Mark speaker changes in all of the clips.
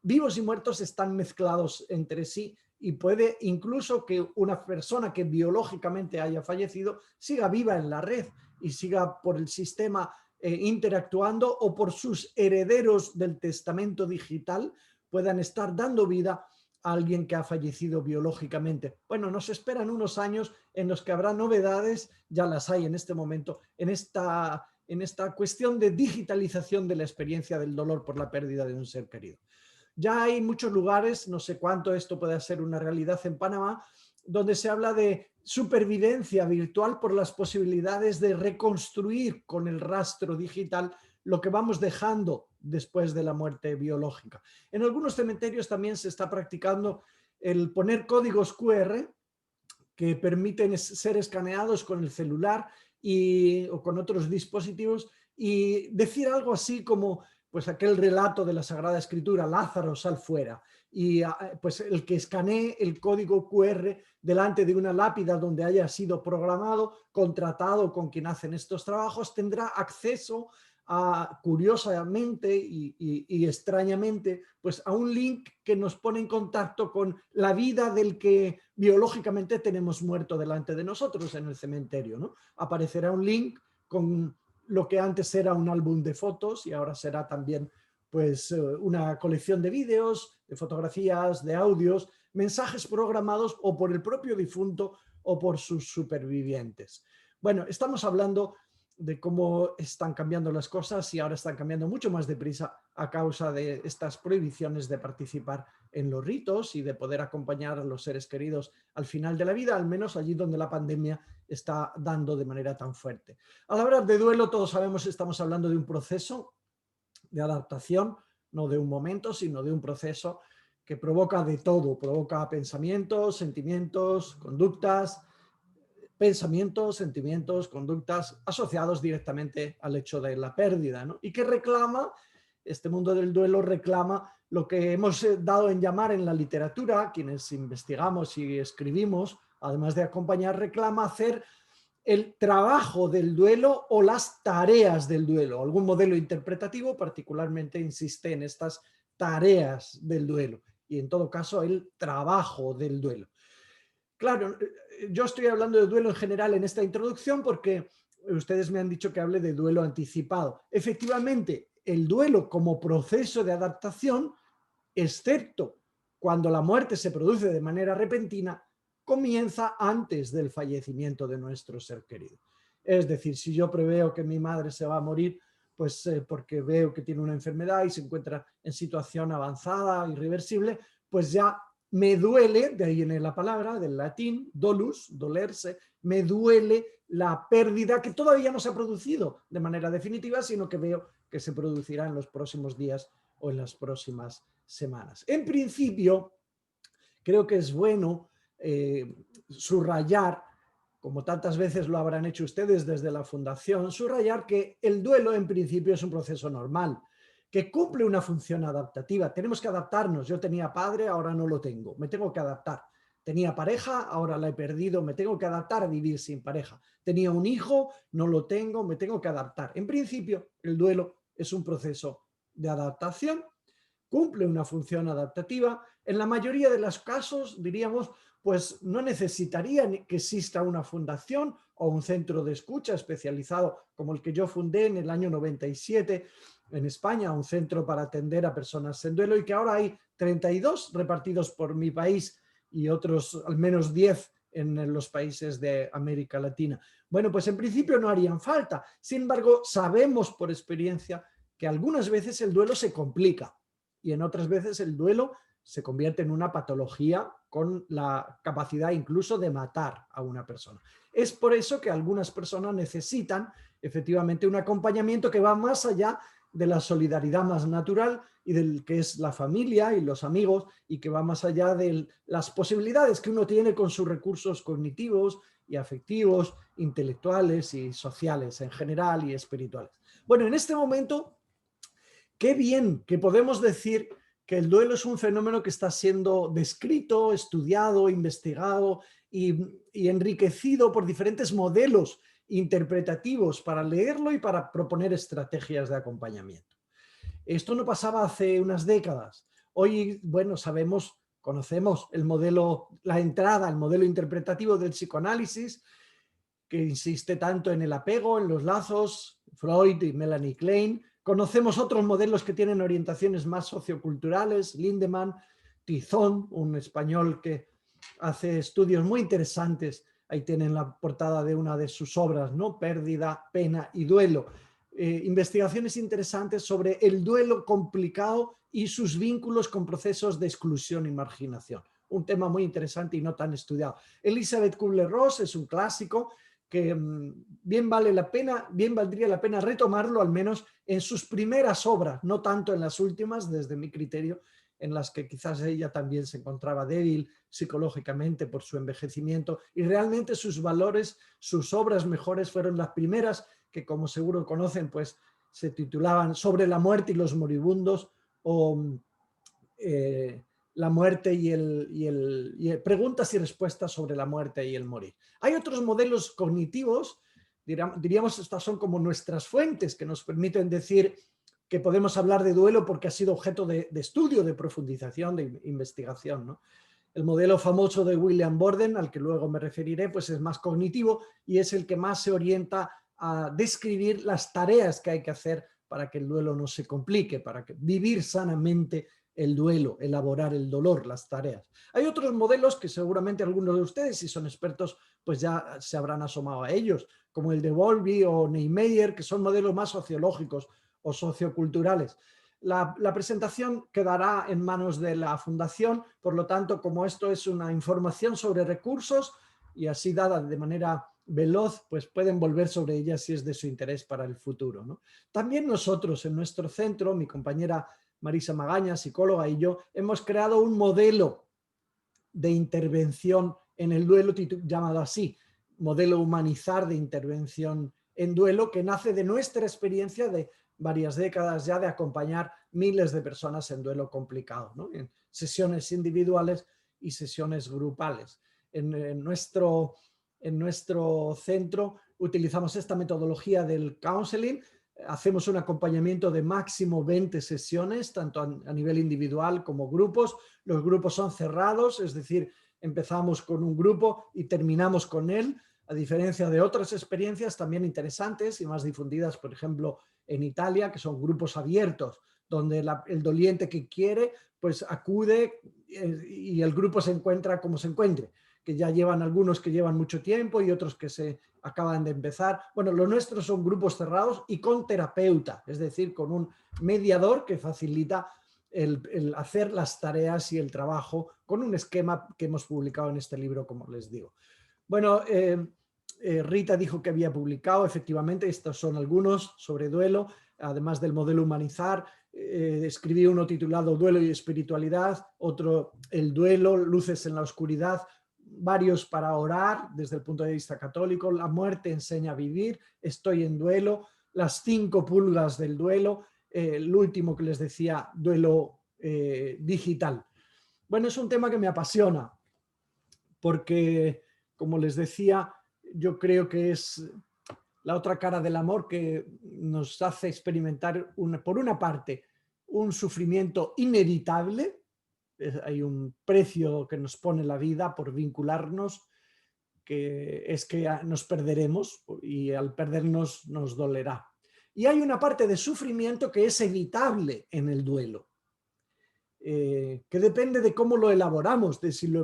Speaker 1: vivos y muertos están mezclados entre sí y puede incluso que una persona que biológicamente haya fallecido siga viva en la red y siga por el sistema interactuando, o por sus herederos del testamento digital puedan estar dando vida a alguien que ha fallecido biológicamente. Bueno, nos esperan unos años en los que habrá novedades, ya las hay en este momento, en esta cuestión de digitalización de la experiencia del dolor por la pérdida de un ser querido. Ya hay muchos lugares, no sé cuánto esto puede ser una realidad en Panamá, donde se habla de supervivencia virtual por las posibilidades de reconstruir con el rastro digital lo que vamos dejando después de la muerte biológica. En algunos cementerios también se está practicando el poner códigos QR que permiten ser escaneados con el celular o con otros dispositivos, y decir algo así como pues aquel relato de la Sagrada Escritura, Lázaro, sal fuera, y pues el que escanee el código QR delante de una lápida donde haya sido programado, contratado con quien hacen estos trabajos, tendrá acceso curiosamente y extrañamente, pues a un link que nos pone en contacto con la vida del que biológicamente tenemos muerto delante de nosotros en el cementerio, ¿no? Aparecerá un link con lo que antes era un álbum de fotos y ahora será también pues una colección de vídeos, de fotografías, de audios, mensajes programados o por el propio difunto o por sus supervivientes. Bueno, estamos hablando de cómo están cambiando las cosas, y ahora están cambiando mucho más deprisa a causa de estas prohibiciones de participar en los ritos y de poder acompañar a los seres queridos al final de la vida, al menos allí donde la pandemia está dando de manera tan fuerte. Al hablar de duelo, todos sabemos que estamos hablando de un proceso de adaptación, no de un momento, sino de un proceso que provoca de todo, provoca pensamientos, sentimientos, conductas, conductas asociados directamente al hecho de la pérdida, ¿no? Y que reclama, este mundo del duelo reclama lo que hemos dado en llamar en la literatura, quienes investigamos y escribimos, además de acompañar, reclama hacer el trabajo del duelo o las tareas del duelo. Algún modelo interpretativo particularmente insiste en estas tareas del duelo y en todo caso el trabajo del duelo. Claro, yo estoy hablando de duelo en general en esta introducción porque ustedes me han dicho que hable de duelo anticipado. Efectivamente, el duelo como proceso de adaptación, excepto cuando la muerte se produce de manera repentina, comienza antes del fallecimiento de nuestro ser querido. Es decir, si yo preveo que mi madre se va a morir, pues porque veo que tiene una enfermedad y se encuentra en situación avanzada, irreversible, pues ya me duele, de ahí viene la palabra, del latín, dolus, dolerse, me duele la pérdida que todavía no se ha producido de manera definitiva, sino que veo que se producirá en los próximos días o en las próximas semanas. En principio, creo que es bueno subrayar, como tantas veces lo habrán hecho ustedes desde la Fundación, subrayar que el duelo en principio es un proceso normal, que cumple una función adaptativa. Tenemos que adaptarnos. Yo tenía padre, ahora no lo tengo, me tengo que adaptar. Tenía pareja, ahora la he perdido, me tengo que adaptar a vivir sin pareja. Tenía un hijo, no lo tengo, me tengo que adaptar. En principio, el duelo es un proceso de adaptación, cumple una función adaptativa. En la mayoría de los casos, diríamos, pues no necesitaría que exista una fundación o un centro de escucha especializado como el que yo fundé en el año 97 en España, un centro para atender a personas en duelo, y que ahora hay 32 repartidos por mi país y otros al menos 10 en los países de América Latina. Bueno, pues en principio no harían falta. Sin embargo, sabemos por experiencia que algunas veces el duelo se complica y en otras veces el duelo se convierte en una patología con la capacidad incluso de matar a una persona. Es por eso que algunas personas necesitan efectivamente un acompañamiento que va más allá de la solidaridad más natural y del que es la familia y los amigos, y que va más allá de las posibilidades que uno tiene con sus recursos cognitivos y afectivos, intelectuales y sociales en general y espirituales. Bueno, en este momento, qué bien que podemos decir que el duelo es un fenómeno que está siendo descrito, estudiado, investigado y enriquecido por diferentes modelos interpretativos para leerlo y para proponer estrategias de acompañamiento. Esto no pasaba hace unas décadas. Hoy, bueno, conocemos el modelo, la entrada al modelo interpretativo del psicoanálisis, que insiste tanto en el apego, en los lazos, Freud y Melanie Klein. Conocemos otros modelos que tienen orientaciones más socioculturales, Lindemann, Tizón, un español que hace estudios muy interesantes. Ahí tienen la portada de una de sus obras, ¿no? Pérdida, pena y duelo. Investigaciones interesantes sobre el duelo complicado y sus vínculos con procesos de exclusión y marginación. Un tema muy interesante y no tan estudiado. Elizabeth Kubler-Ross es un clásico que bien valdría la pena retomarlo, al menos en sus primeras obras, no tanto en las últimas, desde mi criterio, en las que quizás ella también se encontraba débil psicológicamente por su envejecimiento, y realmente sus valores, sus obras mejores fueron las primeras, que como seguro conocen, pues se titulaban Sobre la muerte y los moribundos, o la muerte preguntas y respuestas sobre la muerte y el morir. Hay otros modelos cognitivos, diríamos, estas son como nuestras fuentes que nos permiten decir que podemos hablar de duelo porque ha sido objeto de estudio, de profundización, de investigación, ¿no? El modelo famoso de William Borden, al que luego me referiré, pues es más cognitivo y es el que más se orienta a describir las tareas que hay que hacer para que el duelo no se complique, para vivir sanamente el duelo, elaborar el dolor, las tareas. Hay otros modelos que seguramente algunos de ustedes, si son expertos, pues ya se habrán asomado a ellos, como el de Bowlby o Niemeyer, que son modelos más sociológicos o socioculturales. La presentación quedará en manos de la Fundación, por lo tanto, como esto es una información sobre recursos y así dada de manera veloz, pues pueden volver sobre ella si es de su interés para el futuro, ¿no? También nosotros en nuestro centro, mi compañera Marisa Magaña, psicóloga, y yo, hemos creado un modelo de intervención en el duelo llamado así, modelo humanizar de intervención en duelo, que nace de nuestra experiencia de varias décadas ya de acompañar miles de personas en duelo complicado, ¿no? En sesiones individuales y sesiones grupales. En nuestro centro utilizamos esta metodología del counseling. Hacemos un acompañamiento de máximo 20 sesiones, tanto a nivel individual como grupos. Los grupos son cerrados, es decir, empezamos con un grupo y terminamos con él, a diferencia de otras experiencias también interesantes y más difundidas, por ejemplo, en Italia, que son grupos abiertos, donde el doliente que quiere, pues acude y el grupo se encuentra como se encuentre, que ya llevan algunos que llevan mucho tiempo y otros que se acaban de empezar. Bueno, los nuestros son grupos cerrados y con terapeuta, es decir, con un mediador que facilita el hacer las tareas y el trabajo con un esquema que hemos publicado en este libro, como les digo. Bueno, Rita dijo que había publicado, efectivamente, estos son algunos sobre duelo, además del modelo humanizar. Escribí uno titulado Duelo y espiritualidad, otro El duelo, luces en la oscuridad, varios para orar desde el punto de vista católico, La muerte enseña a vivir, Estoy en duelo, Las 5 pulgas del duelo, el último que les decía, duelo digital. Bueno, es un tema que me apasiona porque, como les decía, yo creo que es la otra cara del amor que nos hace experimentar, por una parte, un sufrimiento inevitable. Hay un precio que nos pone la vida por vincularnos, que es que nos perderemos y al perdernos nos dolerá. Y hay una parte de sufrimiento que es evitable en el duelo, que depende de cómo lo elaboramos, de si lo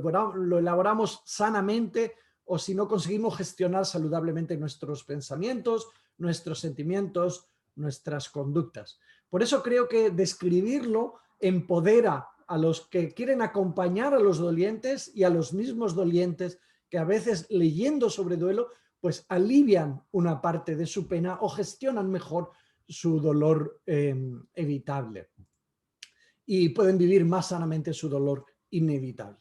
Speaker 1: elaboramos sanamente o si no conseguimos gestionar saludablemente nuestros pensamientos, nuestros sentimientos, nuestras conductas. Por eso creo que describirlo empodera a los que quieren acompañar a los dolientes y a los mismos dolientes que a veces leyendo sobre duelo pues alivian una parte de su pena o gestionan mejor su dolor evitable y pueden vivir más sanamente su dolor inevitable.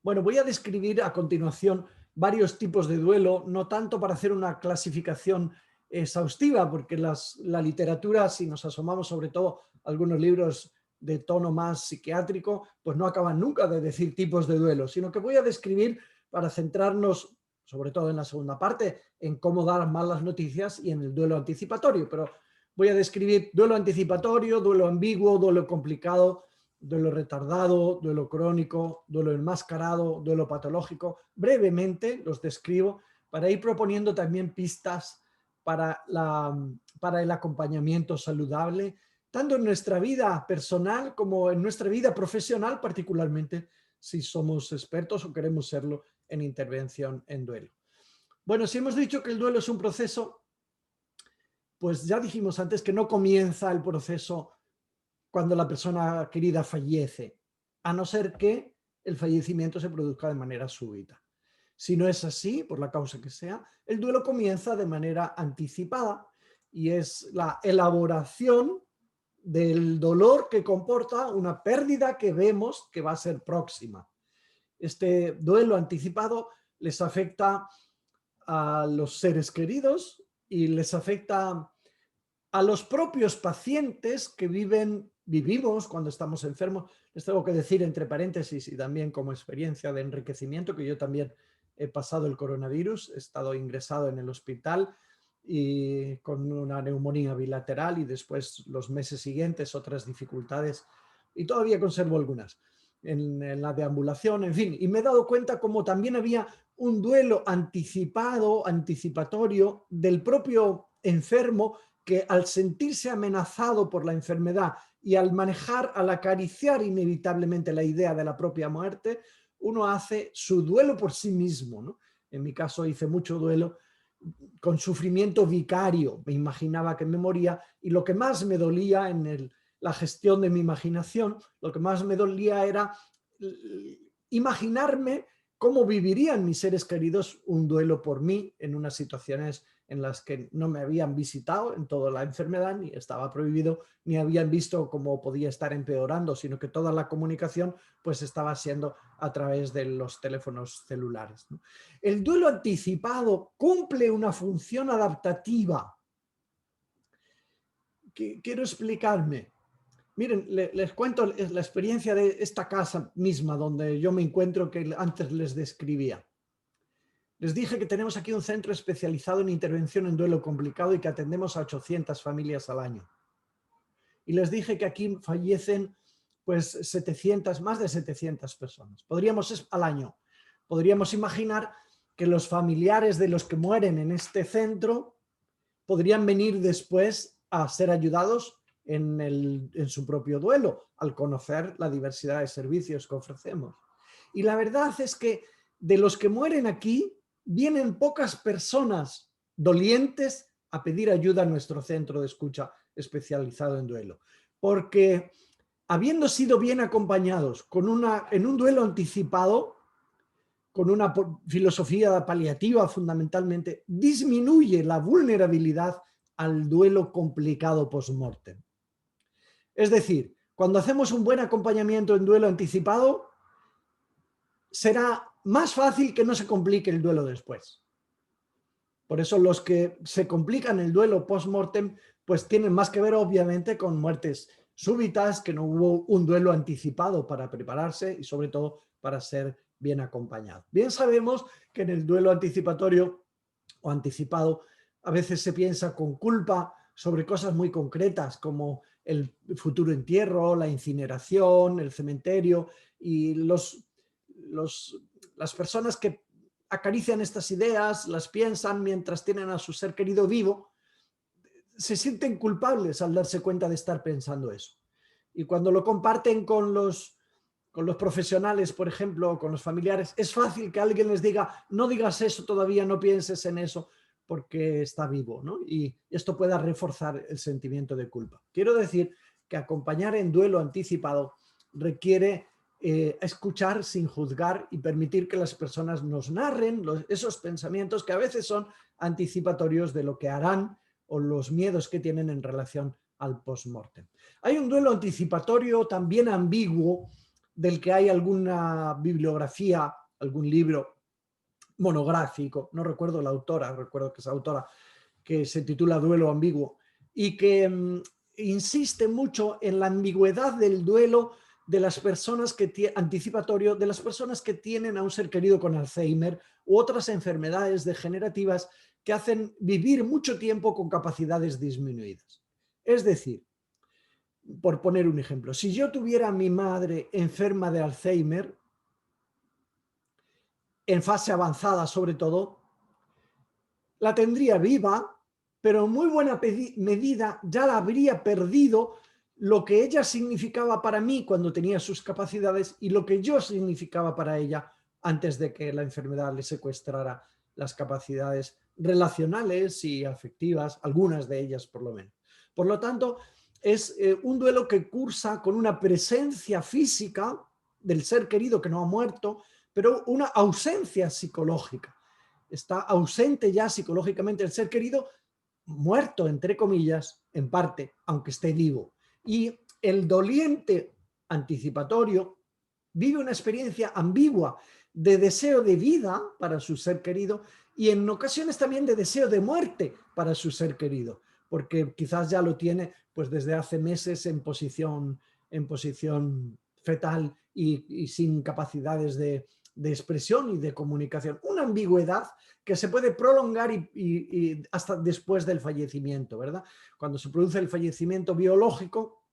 Speaker 1: Bueno, voy a describir a continuación varios tipos de duelo, no tanto para hacer una clasificación exhaustiva, porque la literatura, si nos asomamos sobre todo a algunos libros de tono más psiquiátrico, pues no acaban nunca de decir tipos de duelo, sino que voy a describir para centrarnos, sobre todo en la segunda parte, en cómo dar malas noticias y en el duelo anticipatorio, pero voy a describir duelo anticipatorio, duelo ambiguo, duelo complicado duelo retardado, duelo crónico, duelo enmascarado, duelo patológico. Brevemente los describo para ir proponiendo también pistas para el acompañamiento saludable, tanto en nuestra vida personal como en nuestra vida profesional, particularmente si somos expertos o queremos serlo en intervención en duelo. Bueno, si hemos dicho que el duelo es un proceso, pues ya dijimos antes que no comienza el proceso cuando la persona querida fallece, a no ser que el fallecimiento se produzca de manera súbita. Si no es así, por la causa que sea, el duelo comienza de manera anticipada y es la elaboración del dolor que comporta una pérdida que vemos que va a ser próxima. Este duelo anticipado les afecta a los seres queridos y les afecta a los propios pacientes que vivimos cuando estamos enfermos. Les tengo que decir entre paréntesis y también como experiencia de enriquecimiento que yo también he pasado el coronavirus, he estado ingresado en el hospital y con una neumonía bilateral y después los meses siguientes otras dificultades y todavía conservo algunas en la deambulación, en fin, y me he dado cuenta como también había un duelo anticipatorio del propio enfermo que al sentirse amenazado por la enfermedad y al manejar, al acariciar inevitablemente la idea de la propia muerte, uno hace su duelo por sí mismo, ¿no? En mi caso hice mucho duelo con sufrimiento vicario, me imaginaba que me moría y lo que más me dolía en la gestión de mi imaginación, lo que más me dolía era imaginarme cómo vivirían mis seres queridos un duelo por mí en unas situaciones en las que no me habían visitado en toda la enfermedad, ni estaba prohibido, ni habían visto cómo podía estar empeorando, sino que toda la comunicación pues estaba siendo a través de los teléfonos celulares, ¿no? El duelo anticipado cumple una función adaptativa. Quiero explicarme. Miren, les cuento la experiencia de esta casa misma donde yo me encuentro que antes les describía. Les dije que tenemos aquí un centro especializado en intervención en duelo complicado y que atendemos a 800 familias al año. Y les dije que aquí fallecen pues 700, más de 700 personas. Al año. Podríamos imaginar que los familiares de los que mueren en este centro podrían venir después a ser ayudados en su propio duelo, al conocer la diversidad de servicios que ofrecemos. Y la verdad es que de los que mueren aquí, vienen pocas personas dolientes a pedir ayuda a nuestro centro de escucha especializado en duelo. Porque habiendo sido bien acompañados en un duelo anticipado, con una filosofía paliativa fundamentalmente, disminuye la vulnerabilidad al duelo complicado post-mortem. Es decir, cuando hacemos un buen acompañamiento en duelo anticipado, será más fácil que no se complique el duelo después. Por eso los que se complican el duelo post-mortem pues tienen más que ver obviamente con muertes súbitas, que no hubo un duelo anticipado para prepararse y sobre todo para ser bien acompañado. Bien sabemos que en el duelo anticipatorio o anticipado a veces se piensa con culpa sobre cosas muy concretas como el futuro entierro, la incineración, el cementerio y las personas que acarician estas ideas, las piensan mientras tienen a su ser querido vivo, se sienten culpables al darse cuenta de estar pensando eso. Y cuando lo comparten con los profesionales, por ejemplo, o con los familiares, es fácil que alguien les diga, no digas eso todavía, no pienses en eso, porque está vivo, ¿no? Y esto pueda reforzar el sentimiento de culpa. Quiero decir que acompañar en duelo anticipado requiere escuchar sin juzgar y permitir que las personas nos narren esos pensamientos que a veces son anticipatorios de lo que harán o los miedos que tienen en relación al post-mortem. Hay un duelo anticipatorio también ambiguo del que hay alguna bibliografía, algún libro monográfico, no recuerdo la autora, recuerdo que es autora, que se titula Duelo ambiguo y que insiste mucho en la ambigüedad del duelo de las personas anticipatorio, de las personas que tienen a un ser querido con Alzheimer u otras enfermedades degenerativas que hacen vivir mucho tiempo con capacidades disminuidas. Es decir, por poner un ejemplo, si yo tuviera a mi madre enferma de Alzheimer, en fase avanzada sobre todo, la tendría viva, pero en muy buena medida ya la habría perdido lo que ella significaba para mí cuando tenía sus capacidades y lo que yo significaba para ella antes de que la enfermedad le secuestrara las capacidades relacionales y afectivas, algunas de ellas por lo menos. Por lo tanto, es un duelo que cursa con una presencia física del ser querido que no ha muerto, pero una ausencia psicológica. Está ausente ya psicológicamente el ser querido, muerto, entre comillas, en parte, aunque esté vivo. Y el doliente anticipatorio vive una experiencia ambigua de deseo de vida para su ser querido y en ocasiones también de deseo de muerte para su ser querido, porque quizás ya lo tiene pues desde hace meses en posición fetal y sin capacidades de expresión y de comunicación. Una ambigüedad que se puede prolongar y hasta después del fallecimiento, ¿verdad? Cuando se produce el fallecimiento biológico,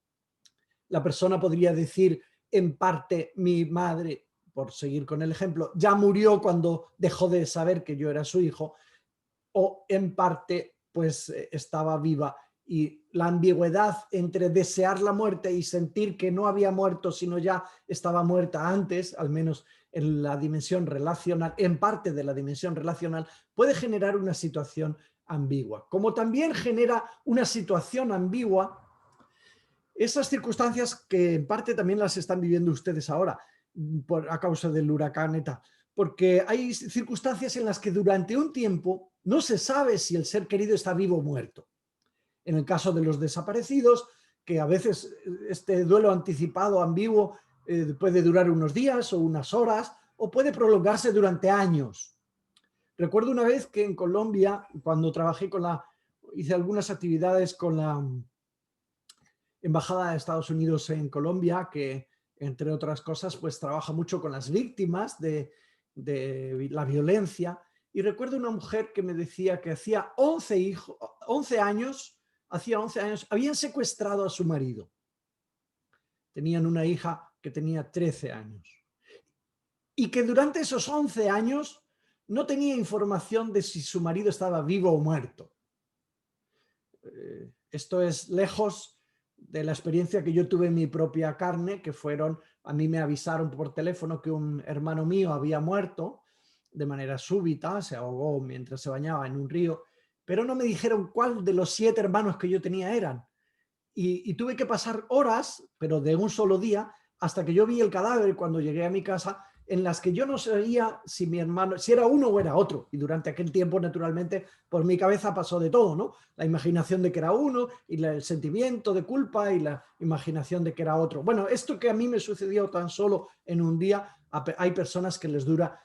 Speaker 1: la persona podría decir en parte mi madre, por seguir con el ejemplo, ya murió cuando dejó de saber que yo era su hijo, o en parte pues estaba viva, y la ambigüedad entre desear la muerte y sentir que no había muerto sino ya estaba muerta antes, al menos en la dimensión relacional, en parte de la dimensión relacional, puede generar una situación ambigua. Como también genera una situación ambigua esas circunstancias que en parte también las están viviendo ustedes ahora a causa del huracán ETA, porque hay circunstancias en las que durante un tiempo no se sabe si el ser querido está vivo o muerto. En el caso de los desaparecidos, que a veces este duelo anticipado ambiguo puede durar unos días o unas horas o puede prolongarse durante años. Recuerdo una vez que en Colombia, cuando trabajé hice algunas actividades con la Embajada de Estados Unidos en Colombia, que entre otras cosas pues trabaja mucho con las víctimas de la violencia, y recuerdo una mujer que me decía que hacía 11 años habían secuestrado a su marido. Tenían una hija que tenía 13 años. Y que durante esos 11 años no tenía información de si su marido estaba vivo o muerto. Esto es lejos de la experiencia que yo tuve en mi propia carne, que a mí me avisaron por teléfono que un hermano mío había muerto de manera súbita, se ahogó mientras se bañaba en un río, pero no me dijeron cuál de los 7 hermanos que yo tenía eran. Y tuve que pasar horas, pero de un solo día, hasta que yo vi el cadáver cuando llegué a mi casa, en las que yo no sabía si mi hermano, si era uno o era otro. Y durante aquel tiempo, naturalmente, por mi cabeza pasó de todo, ¿no? La imaginación de que era uno, y el sentimiento de culpa, y la imaginación de que era otro. Bueno, esto que a mí me sucedió tan solo en un día, hay personas que les dura,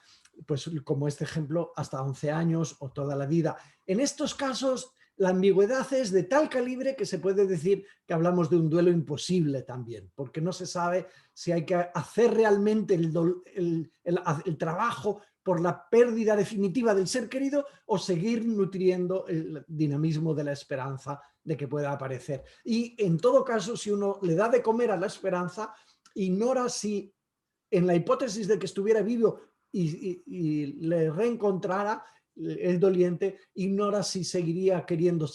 Speaker 1: pues como este ejemplo, hasta 11 años o toda la vida. En estos casos, la ambigüedad es de tal calibre que se puede decir que hablamos de un duelo imposible también, porque no se sabe si hay que hacer realmente el trabajo por la pérdida definitiva del ser querido o seguir nutriendo el dinamismo de la esperanza de que pueda aparecer. Y en todo caso, si uno le da de comer a la esperanza, ignora si en la hipótesis de que estuviera vivo y le reencontrara, el doliente ignora si seguiría queriendo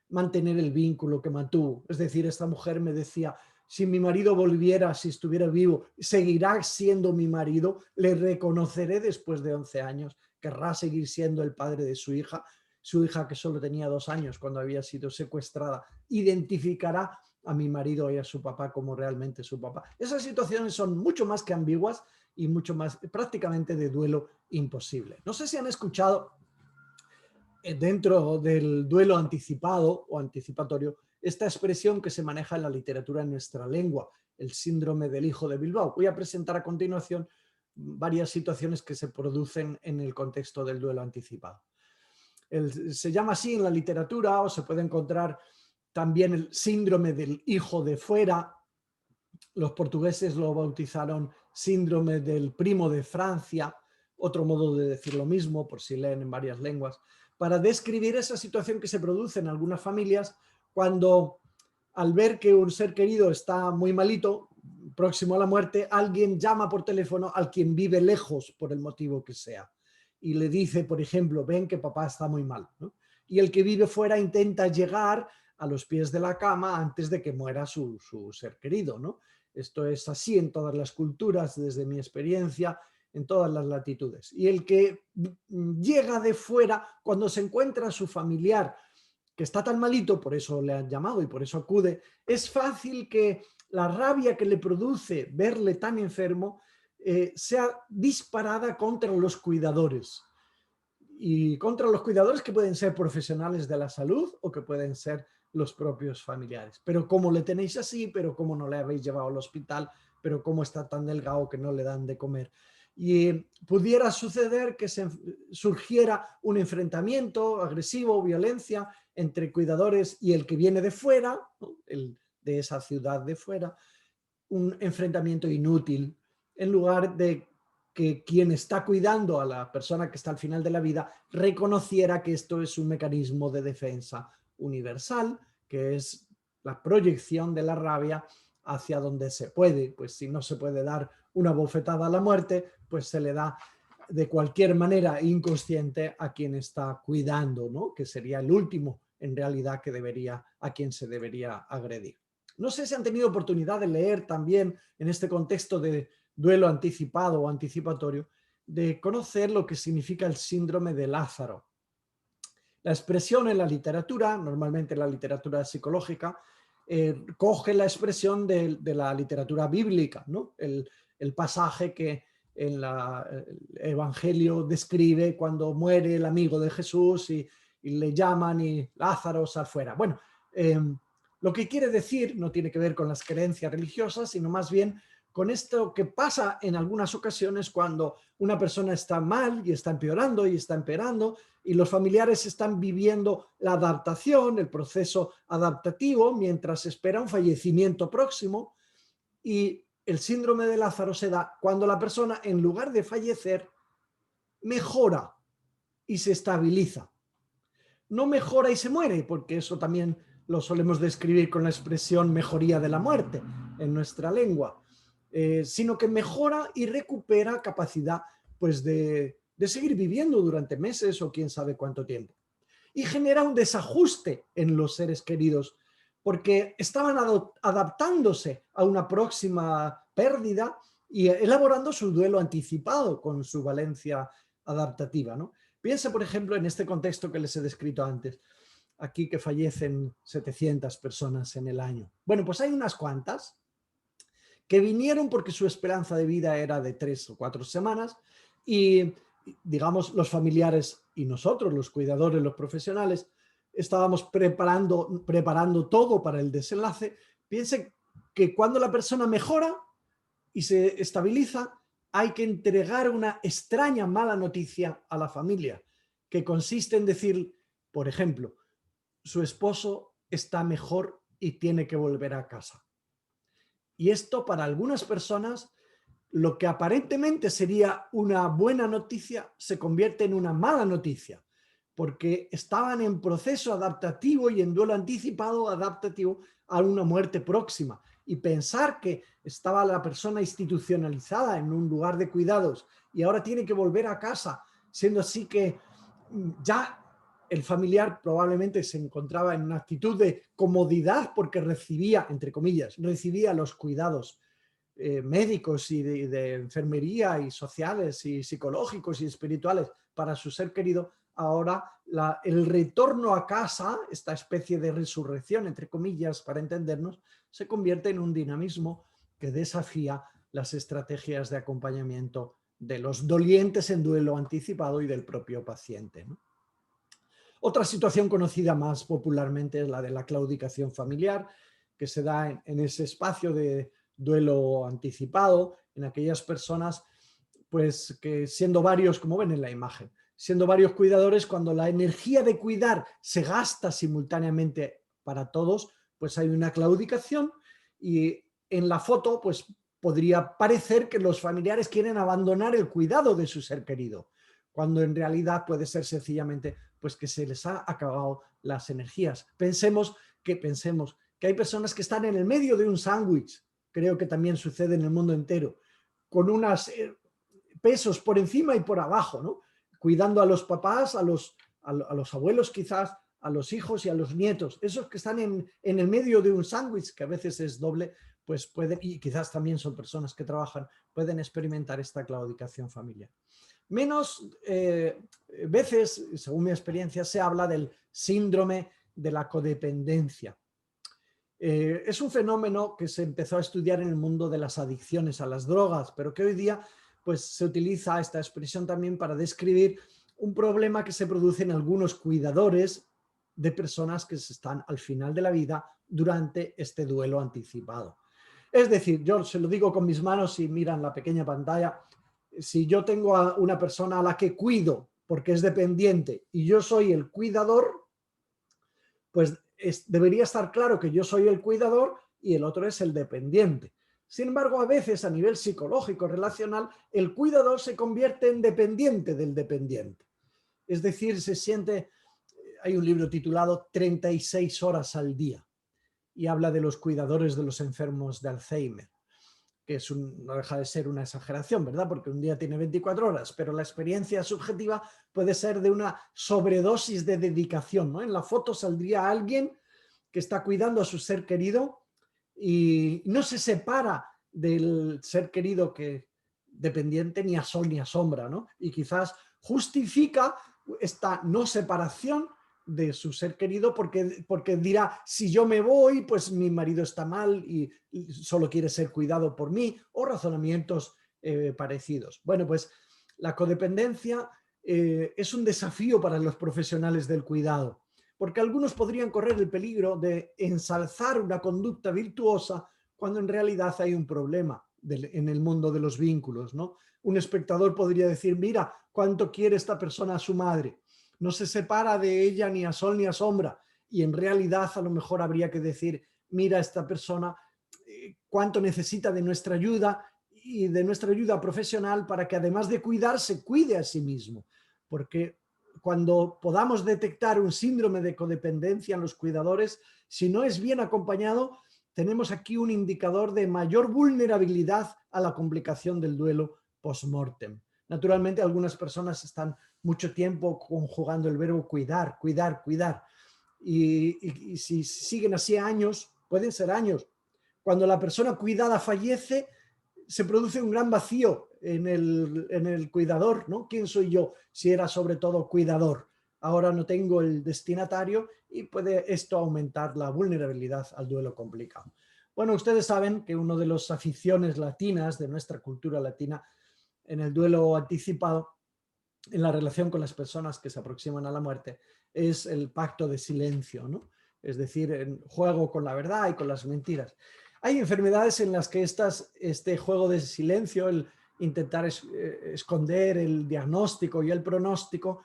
Speaker 1: mantener el vínculo que mantuvo. Es decir, esta mujer me decía, si mi marido volviera, si estuviera vivo, seguirá siendo mi marido, le reconoceré después de 11 años, querrá seguir siendo el padre de su hija que solo tenía 2 años cuando había sido secuestrada, identificará a mi marido y a su papá como realmente su papá. Esas situaciones son mucho más que ambiguas y mucho más prácticamente de duelo imposible. No sé si han escuchado dentro del duelo anticipado o anticipatorio esta expresión que se maneja en la literatura en nuestra lengua, el síndrome del hijo de Bilbao. Voy a presentar a continuación varias situaciones que se producen en el contexto del duelo anticipado. Se llama así en la literatura, o se puede encontrar también el síndrome del hijo de fuera. Los portugueses lo bautizaron síndrome del primo de Francia, otro modo de decir lo mismo, por si leen en varias lenguas, para describir esa situación que se produce en algunas familias cuando al ver que un ser querido está muy malito, próximo a la muerte, alguien llama por teléfono al quien vive lejos por el motivo que sea y le dice, por ejemplo, ven que papá está muy mal, ¿no? Y el que vive fuera intenta llegar a los pies de la cama antes de que muera su ser querido, ¿no? Esto es así en todas las culturas, desde mi experiencia, en todas las latitudes. Y el que llega de fuera, cuando se encuentra a su familiar que está tan malito, por eso le han llamado y por eso acude, es fácil que la rabia que le produce verle tan enfermo sea disparada contra los cuidadores. Y contra los cuidadores que pueden ser profesionales de la salud o que pueden ser los propios familiares. Pero cómo le tenéis así, pero cómo no le habéis llevado al hospital, pero cómo está tan delgado que no le dan de comer. Y pudiera suceder que surgiera un enfrentamiento agresivo, violencia entre cuidadores y el que viene de fuera, ¿no? El de esa ciudad de fuera, un enfrentamiento inútil, en lugar de que quien está cuidando a la persona que está al final de la vida reconociera que esto es un mecanismo de defensa universal, que es la proyección de la rabia hacia donde se puede. Pues si no se puede dar una bofetada a la muerte, pues se le da de cualquier manera inconsciente a quien está cuidando, ¿no? Que sería el último en realidad a quien se debería agredir. No sé si han tenido oportunidad de leer también en este contexto de duelo anticipado o anticipatorio, de conocer lo que significa el síndrome de Lázaro. La expresión en la literatura, normalmente la literatura psicológica, coge la expresión de la literatura bíblica, ¿no? El pasaje que en el Evangelio describe cuando muere el amigo de Jesús y le llaman y Lázaro sal fuera. Bueno, lo que quiere decir no tiene que ver con las creencias religiosas, sino más bien con esto que pasa en algunas ocasiones cuando una persona está mal y está empeorando y está empeorando y los familiares están viviendo la adaptación, el proceso adaptativo mientras espera un fallecimiento próximo, y el síndrome de Lázaro se da cuando la persona, en lugar de fallecer, mejora y se estabiliza. No mejora y se muere, porque eso también lo solemos describir con la expresión mejoría de la muerte en nuestra lengua, sino que mejora y recupera capacidad pues de seguir viviendo durante meses o quién sabe cuánto tiempo. Y genera un desajuste en los seres queridos, porque estaban adaptándose a una próxima pérdida y elaborando su duelo anticipado con su valencia adaptativa, ¿no? Piensa, por ejemplo, en este contexto que les he descrito antes, aquí que fallecen 700 personas en el año. Bueno, pues hay unas cuantas que vinieron porque su esperanza de vida era de 3 o 4 semanas y, digamos, los familiares y nosotros, los cuidadores, los profesionales, estábamos preparando todo para el desenlace. Piense que cuando la persona mejora y se estabiliza, hay que entregar una extraña mala noticia a la familia, que consiste en decir, por ejemplo, su esposo está mejor y tiene que volver a casa. Y esto para algunas personas, lo que aparentemente sería una buena noticia, se convierte en una mala noticia, porque estaban en proceso adaptativo y en duelo anticipado adaptativo a una muerte próxima. Y pensar que estaba la persona institucionalizada en un lugar de cuidados y ahora tiene que volver a casa, siendo así que ya el familiar probablemente se encontraba en una actitud de comodidad porque recibía, entre comillas, recibía los cuidados médicos y de enfermería y sociales y psicológicos y espirituales para su ser querido. Ahora el retorno a casa, esta especie de resurrección, entre comillas, para entendernos, se convierte en un dinamismo que desafía las estrategias de acompañamiento de los dolientes en duelo anticipado y del propio paciente, ¿no? Otra situación conocida más popularmente es la de la claudicación familiar, que se da en ese espacio de duelo anticipado, en aquellas personas pues que siendo varios, como ven en la imagen, siendo varios cuidadores, cuando la energía de cuidar se gasta simultáneamente para todos, pues hay una claudicación y en la foto pues podría parecer que los familiares quieren abandonar el cuidado de su ser querido, cuando en realidad puede ser sencillamente pues que se les ha acabado las energías. Pensemos que que hay personas que están en el medio de un sándwich, creo que también sucede en el mundo entero, con unos pesos por encima y por abajo, ¿no? Cuidando a los papás, a los abuelos quizás, a los hijos y a los nietos. Esos que están en el medio de un sándwich, que a veces es doble, pues pueden, y quizás también son personas que trabajan, pueden experimentar esta claudicación familiar. Menos veces, según mi experiencia, se habla del síndrome de la codependencia. Es un fenómeno que se empezó a estudiar en el mundo de las adicciones a las drogas, pero que hoy día pues, se utiliza esta expresión también para describir un problema que se produce en algunos cuidadores de personas que están al final de la vida durante este duelo anticipado. Es decir, yo se lo digo con mis manos y miran la pequeña pantalla, si yo tengo a una persona a la que cuido porque es dependiente y yo soy el cuidador, pues debería estar claro que yo soy el cuidador y el otro es el dependiente. Sin embargo, a veces a nivel psicológico, relacional, el cuidador se convierte en dependiente del dependiente. Es decir, se siente, hay un libro titulado 36 horas al día y habla de los cuidadores de los enfermos de Alzheimer, que no deja de ser una exageración, ¿verdad? Porque un día tiene 24 horas, pero la experiencia subjetiva puede ser de una sobredosis de dedicación, ¿no? En la foto saldría alguien que está cuidando a su ser querido y no se separa del ser querido que dependiente ni a sol ni a sombra, ¿no? Y quizás justifica esta no separación de su ser querido porque dirá, si yo me voy, pues mi marido está mal y solo quiere ser cuidado por mí, o razonamientos parecidos. Bueno, pues la codependencia es un desafío para los profesionales del cuidado, porque algunos podrían correr el peligro de ensalzar una conducta virtuosa cuando en realidad hay un problema en el mundo de los vínculos, ¿no? Un espectador podría decir, mira, cuánto quiere esta persona a su madre, no se separa de ella ni a sol ni a sombra, y en realidad a lo mejor habría que decir, mira, esta persona cuánto necesita de nuestra ayuda y de nuestra ayuda profesional para que además de cuidarse, cuide a sí mismo, porque cuando podamos detectar un síndrome de codependencia en los cuidadores, si no es bien acompañado, tenemos aquí un indicador de mayor vulnerabilidad a la complicación del duelo post-mortem. Naturalmente, algunas personas están mucho tiempo conjugando el verbo cuidar, cuidar, cuidar. Y si siguen así años, pueden ser años. Cuando la persona cuidada fallece, se produce un gran vacío en el cuidador, ¿no? ¿Quién soy yo si era sobre todo cuidador? Ahora no tengo el destinatario y puede esto aumentar la vulnerabilidad al duelo complicado. Bueno, ustedes saben que una de las aficiones latinas de nuestra cultura latina en el duelo anticipado, en la relación con las personas que se aproximan a la muerte, es el pacto de silencio, ¿no? Es decir, en juego con la verdad y con las mentiras. Hay enfermedades en las que este juego de silencio, el intentar esconder el diagnóstico y el pronóstico,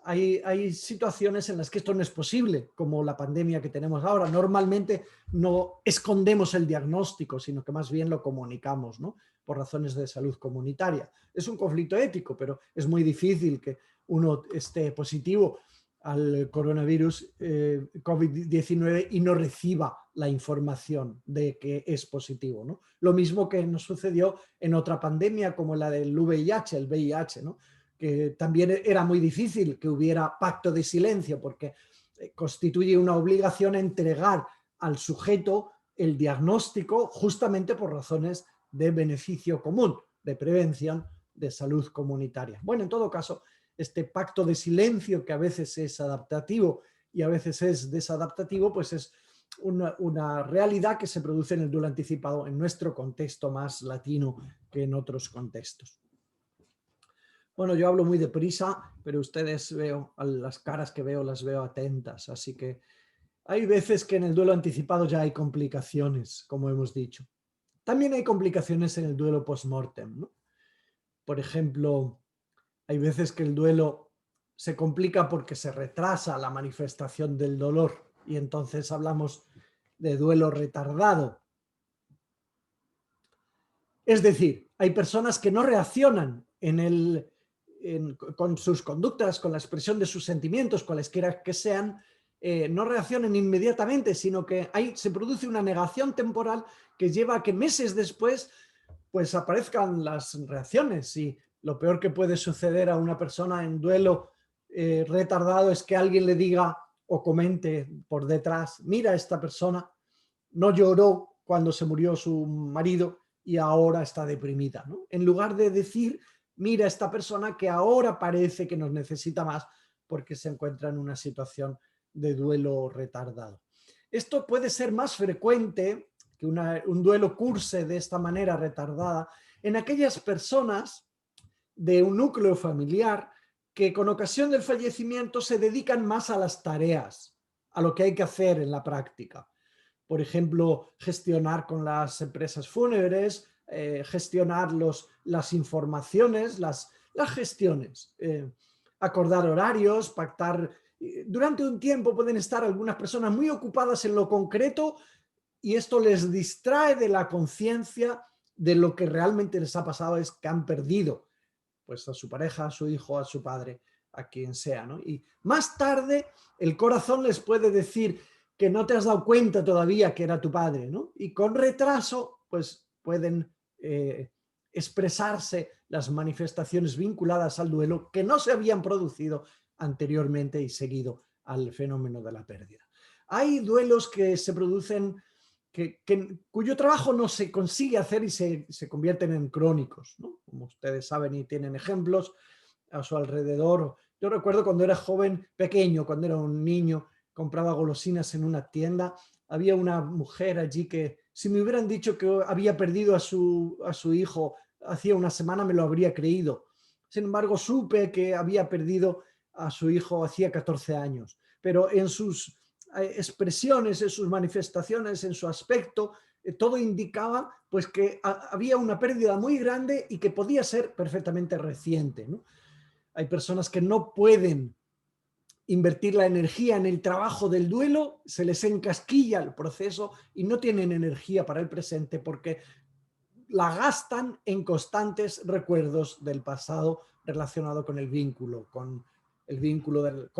Speaker 1: hay situaciones en las que esto no es posible, como la pandemia que tenemos ahora. Normalmente no escondemos el diagnóstico, sino que más bien lo comunicamos, ¿no? Por razones de salud comunitaria. Es un conflicto ético, pero es muy difícil que uno esté positivo al coronavirus COVID-19 y no reciba la información de que es positivo, ¿no? Lo mismo que nos sucedió en otra pandemia como la del VIH, el VIH, ¿no? Que también era muy difícil que hubiera pacto de silencio porque constituye una obligación entregar al sujeto el diagnóstico justamente por razones de beneficio común, de prevención, de salud comunitaria. Bueno, en todo caso, este pacto de silencio que a veces es adaptativo y a veces es desadaptativo, pues es una realidad que se produce en el duelo anticipado en nuestro contexto más latino que en otros contextos. Bueno, yo hablo muy deprisa, pero ustedes veo, las caras que veo las veo atentas, así que hay veces que en el duelo anticipado ya hay complicaciones, como hemos dicho. También hay complicaciones en el duelo post-mortem, ¿no? Por ejemplo, hay veces que el duelo se complica porque se retrasa la manifestación del dolor y entonces hablamos de duelo retardado. Es decir, hay personas que no reaccionan con sus conductas, con la expresión de sus sentimientos, cualesquiera que sean, no reaccionen inmediatamente, sino que se produce una negación temporal que lleva a que meses después pues aparezcan las reacciones. Y lo peor que puede suceder a una persona en duelo retardado es que alguien le diga o comente por detrás: mira, esta persona no lloró cuando se murió su marido y ahora está deprimida, ¿no? En lugar de decir: mira, esta persona que ahora parece que nos necesita más porque se encuentra en una situación de duelo retardado. Esto puede ser más frecuente, que un duelo curse de esta manera retardada, en aquellas personas de un núcleo familiar que con ocasión del fallecimiento se dedican más a las tareas, a lo que hay que hacer en la práctica. Por ejemplo, gestionar con las empresas fúnebres, gestionar las informaciones, las gestiones, acordar horarios, pactar. Durante un tiempo pueden estar algunas personas muy ocupadas en lo concreto y esto les distrae de la conciencia de lo que realmente les ha pasado, es que han perdido pues a su pareja, a su hijo, a su padre, a quien sea, ¿no? Y más tarde el corazón les puede decir que no te has dado cuenta todavía que era tu padre, ¿no? Y con retraso pues pueden expresarse las manifestaciones vinculadas al duelo que no se habían producido anteriormente y seguido al fenómeno de la pérdida. Hay duelos que se producen cuyo trabajo no se consigue hacer y se convierten en crónicos, ¿no? Como ustedes saben y tienen ejemplos a su alrededor. Yo recuerdo cuando era joven, pequeño, cuando era un niño, compraba golosinas en una tienda, había una mujer allí que si me hubieran dicho que había perdido a su hijo hacía una semana me lo habría creído. Sin embargo, supe que había perdido a su hijo hacía 14 años, pero en sus expresiones, en sus manifestaciones, en su aspecto, todo indicaba pues que había una pérdida muy grande y que podía ser perfectamente reciente, ¿no? Hay personas que no pueden invertir la energía en el trabajo del duelo, se les encasquilla el proceso y no tienen energía para el presente porque la gastan en constantes recuerdos del pasado relacionado con el vínculo, con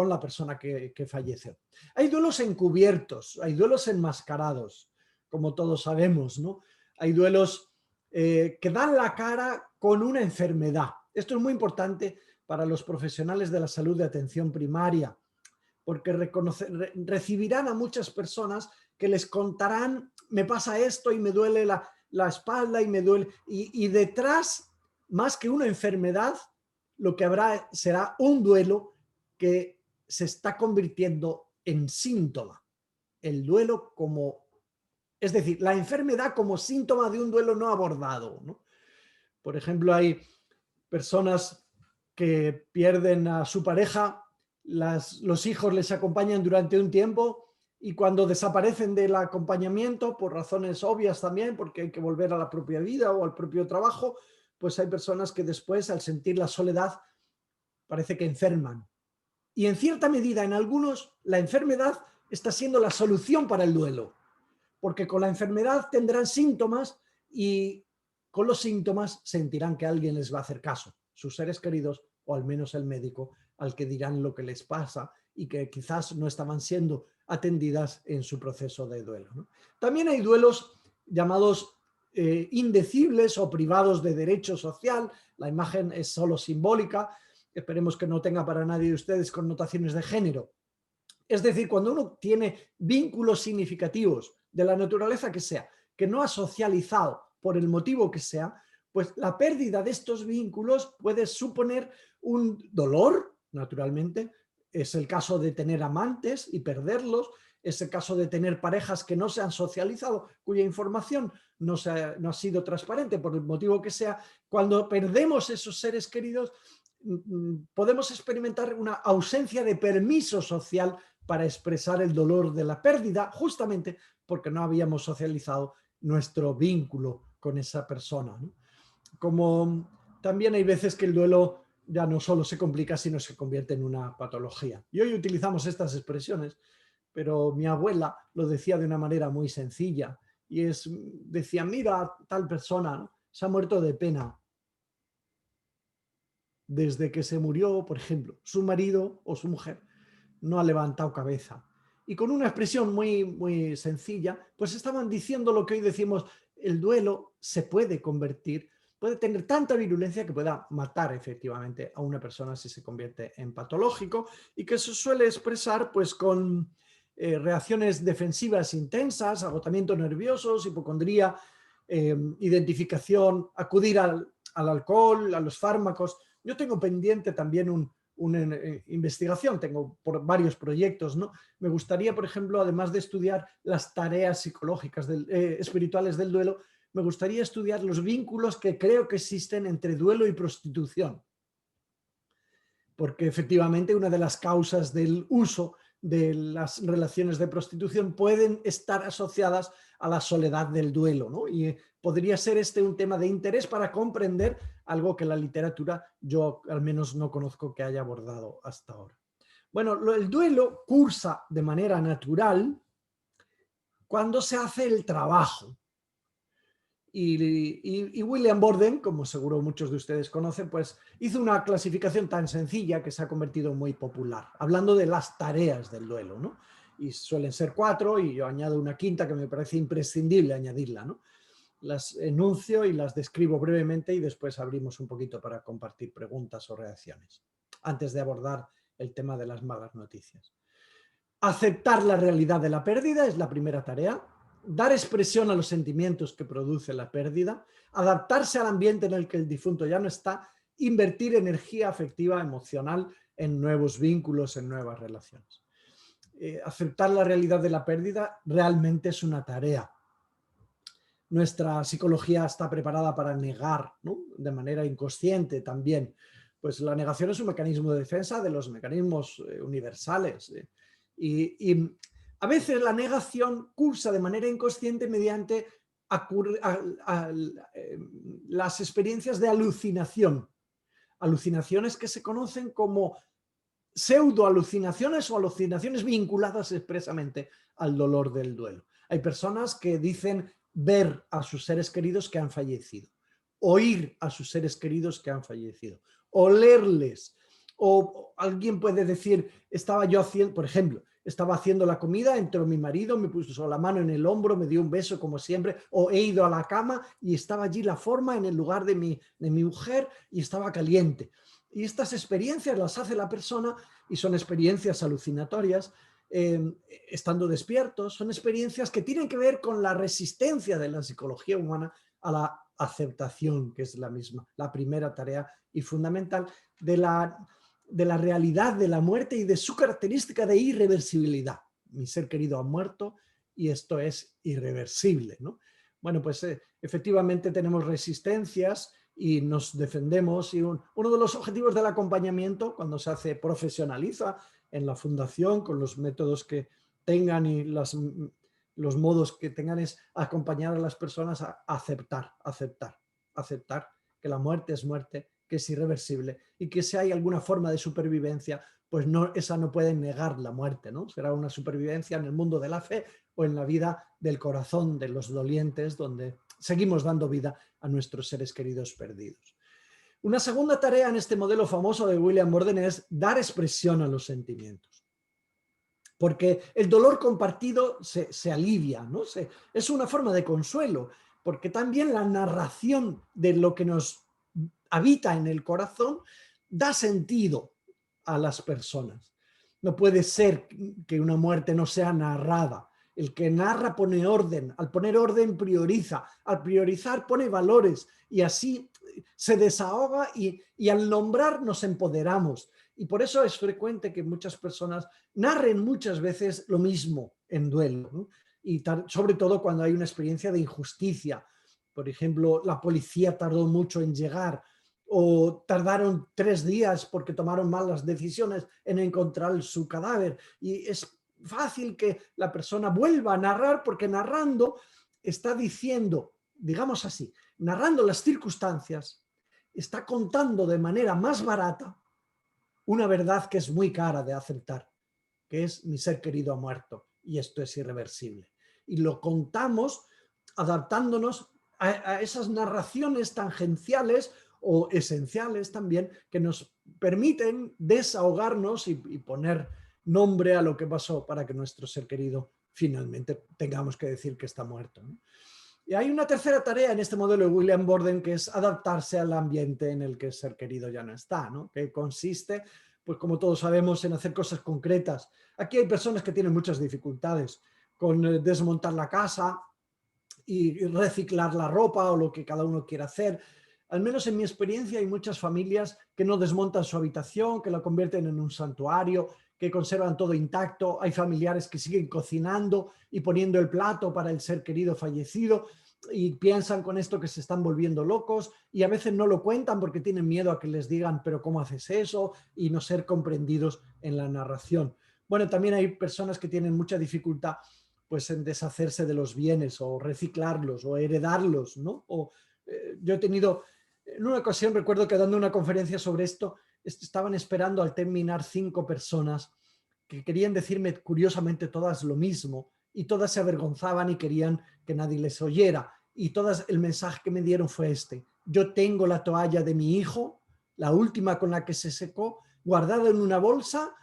Speaker 1: la persona que fallece. Hay duelos encubiertos, hay duelos enmascarados, como todos sabemos, ¿no? Hay duelos que dan la cara con una enfermedad. Esto es muy importante para los profesionales de la salud de atención primaria, porque recibirán a muchas personas que les contarán: me pasa esto y me duele la espalda y me duele. Y detrás, más que una enfermedad, lo que habrá será un duelo que se está convirtiendo en síntoma. El duelo es decir, la enfermedad como síntoma de un duelo no abordado, ¿no? Por ejemplo, hay personas que pierden a su pareja, los hijos les acompañan durante un tiempo y cuando desaparecen del acompañamiento, por razones obvias también, porque hay que volver a la propia vida o al propio trabajo, pues hay personas que después, al sentir la soledad, parece que enferman. Y en cierta medida, en algunos, la enfermedad está siendo la solución para el duelo, porque con la enfermedad tendrán síntomas y con los síntomas sentirán que alguien les va a hacer caso, sus seres queridos o al menos el médico al que dirán lo que les pasa y que quizás no estaban siendo atendidas en su proceso de duelo, ¿no? También hay duelos llamados indecibles o privados de derecho social. La imagen es solo simbólica, esperemos que no tenga para nadie de ustedes connotaciones de género. Es decir, cuando uno tiene vínculos significativos de la naturaleza que sea, que no ha socializado por el motivo que sea, pues la pérdida de estos vínculos puede suponer un dolor, naturalmente. Es el caso de tener amantes y perderlos, es el caso de tener parejas que no se han socializado, cuya información no ha sido transparente por el motivo que sea. Cuando perdemos esos seres queridos, podemos experimentar una ausencia de permiso social para expresar el dolor de la pérdida, justamente porque no habíamos socializado nuestro vínculo con esa persona, ¿no? Como también hay veces que el duelo ya no solo se complica, sino se convierte en una patología. Y hoy utilizamos estas expresiones, pero mi abuela lo decía de una manera muy sencilla, y decía: mira, tal persona, ¿no?, se ha muerto de pena desde que se murió, por ejemplo, su marido o su mujer no ha levantado cabeza. y con una expresión muy sencilla, pues estaban diciendo lo que hoy decimos: el duelo se puede convertir, puede tener tanta virulencia que pueda matar efectivamente a una persona si se convierte en patológico, y que se suele expresar pues con reacciones defensivas intensas, agotamiento nervioso, hipocondría, identificación, acudir al alcohol, a los fármacos. Yo tengo pendiente también una investigación, tengo por varios proyectos, ¿no? Me gustaría, por ejemplo, además de estudiar las tareas psicológicas espirituales del duelo, me gustaría estudiar los vínculos que creo que existen entre duelo y prostitución, porque efectivamente una de las causas del uso de las relaciones de prostitución pueden estar asociadas a la soledad del duelo, ¿no? Y podría ser este un tema de interés para comprender algo que la literatura yo al menos no conozco que haya abordado hasta ahora. Bueno, el duelo cursa de manera natural cuando se hace el trabajo. Y William Borden, como seguro muchos de ustedes conocen, pues hizo una clasificación tan sencilla que se ha convertido muy popular, hablando de las tareas del duelo, ¿no? Y suelen ser 4, y yo añado una quinta que me parece imprescindible añadirla, ¿no? Las enuncio y las describo brevemente y después abrimos un poquito para compartir preguntas o reacciones, antes de abordar el tema de las malas noticias. Aceptar la realidad de la pérdida es la primera tarea. Dar expresión a los sentimientos que produce la pérdida. Adaptarse al ambiente en el que el difunto ya no está. Invertir energía afectiva, emocional en nuevos vínculos, en nuevas relaciones. Aceptar la realidad de la pérdida realmente es una tarea. Nuestra psicología está preparada para negar, ¿no? De manera inconsciente también. Pues la negación es un mecanismo de defensa de los mecanismos universales. Y a veces la negación cursa de manera inconsciente mediante las experiencias de alucinación. Alucinaciones que se conocen como pseudoalucinaciones o alucinaciones vinculadas expresamente al dolor del duelo. Hay personas que dicen ver a sus seres queridos que han fallecido, oír a sus seres queridos que han fallecido, olerles, o alguien puede decir, estaba yo haciendo, por ejemplo, estaba haciendo la comida, entró mi marido, me puso la mano en el hombro, me dio un beso como siempre, o he ido a la cama y estaba allí la forma en el lugar de mi mujer y estaba caliente. Y estas experiencias las hace la persona y son experiencias alucinatorias, estando despiertos, son experiencias que tienen que ver con la resistencia de la psicología humana a la aceptación, que es la misma, la primera tarea y fundamental de la realidad de la muerte y de su característica de irreversibilidad. Mi ser querido ha muerto y esto es irreversible, ¿no? Bueno, pues efectivamente tenemos resistencias y nos defendemos, y uno de los objetivos del acompañamiento, cuando se profesionaliza en la fundación con los métodos que tengan y los modos que tengan, es acompañar a las personas a aceptar que la muerte es muerte, que es irreversible y que si hay alguna forma de supervivencia, pues no, esa no puede negar la muerte, ¿no? Será una supervivencia en el mundo de la fe o en la vida del corazón de los dolientes, donde seguimos dando vida a nuestros seres queridos perdidos. Una segunda tarea en este modelo famoso de William Borden es dar expresión a los sentimientos. Porque el dolor compartido se alivia, ¿no? Es una forma de consuelo, porque también la narración de lo que nos habita en el corazón da sentido a las personas. No puede ser que una muerte no sea narrada. El que narra pone orden, al poner orden prioriza, al priorizar pone valores y así se desahoga y al nombrar nos empoderamos. Y por eso es frecuente que muchas personas narren muchas veces lo mismo en duelo, ¿no? Y sobre todo cuando hay una experiencia de injusticia. Por ejemplo, la policía tardó mucho en llegar, o tardaron 3 días porque tomaron malas decisiones en encontrar su cadáver. Y es fácil que la persona vuelva a narrar, porque narrando está diciendo, digamos así, narrando las circunstancias, está contando de manera más barata una verdad que es muy cara de aceptar, que es mi ser querido ha muerto y esto es irreversible. Y lo contamos adaptándonos a esas narraciones tangenciales o esenciales también, que nos permiten desahogarnos y poner nombre a lo que pasó para que nuestro ser querido finalmente tengamos que decir que está muerto, ¿no? Y hay una tercera tarea en este modelo de William Borden, que es adaptarse al ambiente en el que el ser querido ya no está, ¿no? Que consiste, pues como todos sabemos, en hacer cosas concretas. Aquí hay personas que tienen muchas dificultades con desmontar la casa y reciclar la ropa o lo que cada uno quiera hacer. Al menos en mi experiencia hay muchas familias que no desmontan su habitación, que la convierten en un santuario, que conservan todo intacto. Hay familiares que siguen cocinando y poniendo el plato para el ser querido fallecido y piensan con esto que se están volviendo locos y a veces no lo cuentan porque tienen miedo a que les digan pero ¿cómo haces eso? Y no ser comprendidos en la narración. Bueno, también hay personas que tienen mucha dificultad pues en deshacerse de los bienes o reciclarlos o heredarlos, ¿no? Yo he tenido, en una ocasión recuerdo que dando una conferencia sobre esto, estaban esperando al terminar 5 personas que querían decirme curiosamente todas lo mismo y todas se avergonzaban y querían que nadie les oyera y todas el mensaje que me dieron fue este: yo tengo la toalla de mi hijo, la última con la que se secó, guardada en una bolsa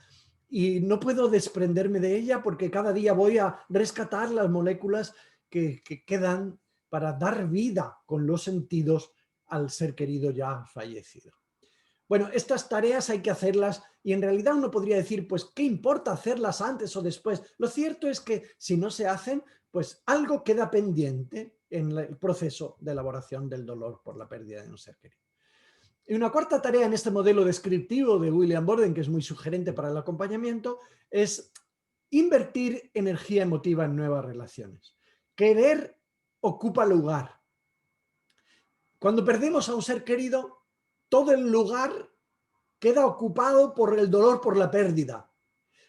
Speaker 1: y no puedo desprenderme de ella porque cada día voy a rescatar las moléculas que quedan para dar vida con los sentidos al ser querido ya fallecido. Bueno, estas tareas hay que hacerlas y en realidad uno podría decir, pues, ¿qué importa hacerlas antes o después? Lo cierto es que si no se hacen, pues algo queda pendiente en el proceso de elaboración del dolor por la pérdida de un ser querido. Y una cuarta tarea en este modelo descriptivo de William Borden, que es muy sugerente para el acompañamiento, es invertir energía emotiva en nuevas relaciones. Querer ocupa lugar. Cuando perdemos a un ser querido, todo el lugar queda ocupado por el dolor por la pérdida.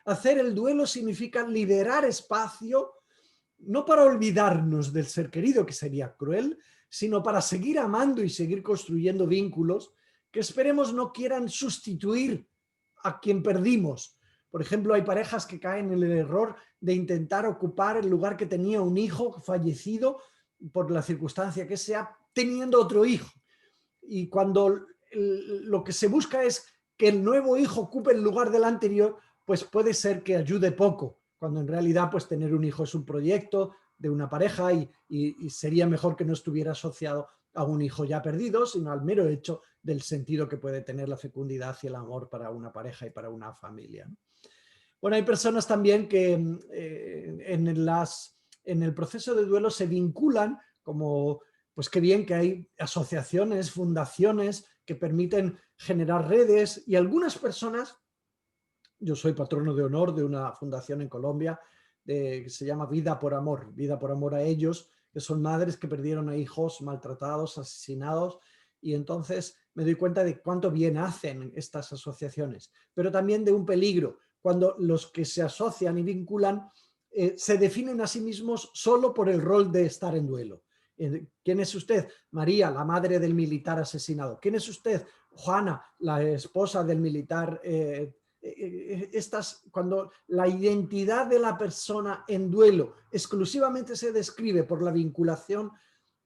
Speaker 1: Hacer el duelo significa liberar espacio, no para olvidarnos del ser querido, que sería cruel, sino para seguir amando y seguir construyendo vínculos que esperemos no quieran sustituir a quien perdimos. Por ejemplo, hay parejas que caen en el error de intentar ocupar el lugar que tenía un hijo fallecido por la circunstancia que sea, teniendo otro hijo. Y cuando lo que se busca es que el nuevo hijo ocupe el lugar del anterior, pues puede ser que ayude poco, cuando en realidad pues tener un hijo es un proyecto de una pareja y sería mejor que no estuviera asociado a un hijo ya perdido, sino al mero hecho del sentido que puede tener la fecundidad y el amor para una pareja y para una familia. Bueno, hay personas también que en el proceso de duelo se vinculan como, pues qué bien que hay asociaciones, fundaciones que permiten generar redes y algunas personas, yo soy patrono de honor de una fundación en Colombia que se llama Vida por amor a ellos, que son madres que perdieron a hijos maltratados, asesinados, y entonces me doy cuenta de cuánto bien hacen estas asociaciones, pero también de un peligro, cuando los que se asocian y vinculan se definen a sí mismos solo por el rol de estar en duelo. ¿Quién es usted? María, la madre del militar asesinado. ¿Quién es usted? Juana, la esposa del militar. Cuando la identidad de la persona en duelo exclusivamente se describe por la vinculación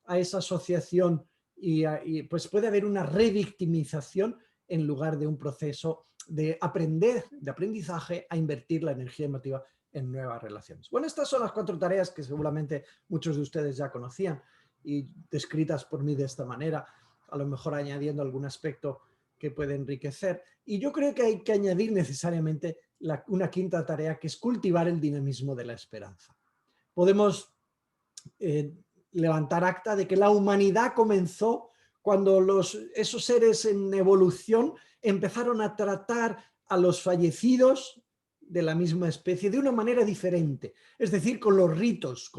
Speaker 1: a esa asociación y pues puede haber una revictimización en lugar de un proceso de aprendizaje a invertir la energía emotiva en nuevas relaciones. Bueno, estas son las 4 tareas que seguramente muchos de ustedes ya conocían y descritas por mí de esta manera, a lo mejor añadiendo algún aspecto que puede enriquecer. Y yo creo que hay que añadir necesariamente una quinta tarea, que es cultivar el dinamismo de la esperanza. Podemos levantar acta de que la humanidad comenzó cuando esos seres en evolución empezaron a tratar a los fallecidos de la misma especie de una manera diferente, es decir, con los ritos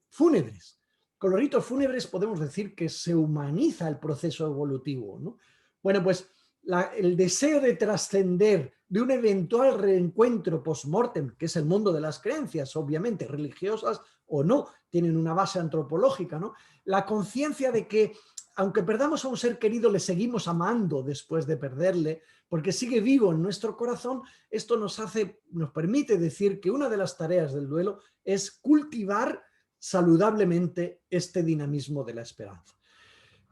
Speaker 1: fúnebres. Con los ritos fúnebres podemos decir que se humaniza el proceso evolutivo, ¿no? Bueno, pues el deseo de trascender de un eventual reencuentro post-mortem, que es el mundo de las creencias, obviamente, religiosas o no, tienen una base antropológica, ¿no? La conciencia de que aunque perdamos a un ser querido, le seguimos amando después de perderle, porque sigue vivo en nuestro corazón. Esto nos permite decir que una de las tareas del duelo es cultivar saludablemente este dinamismo de la esperanza.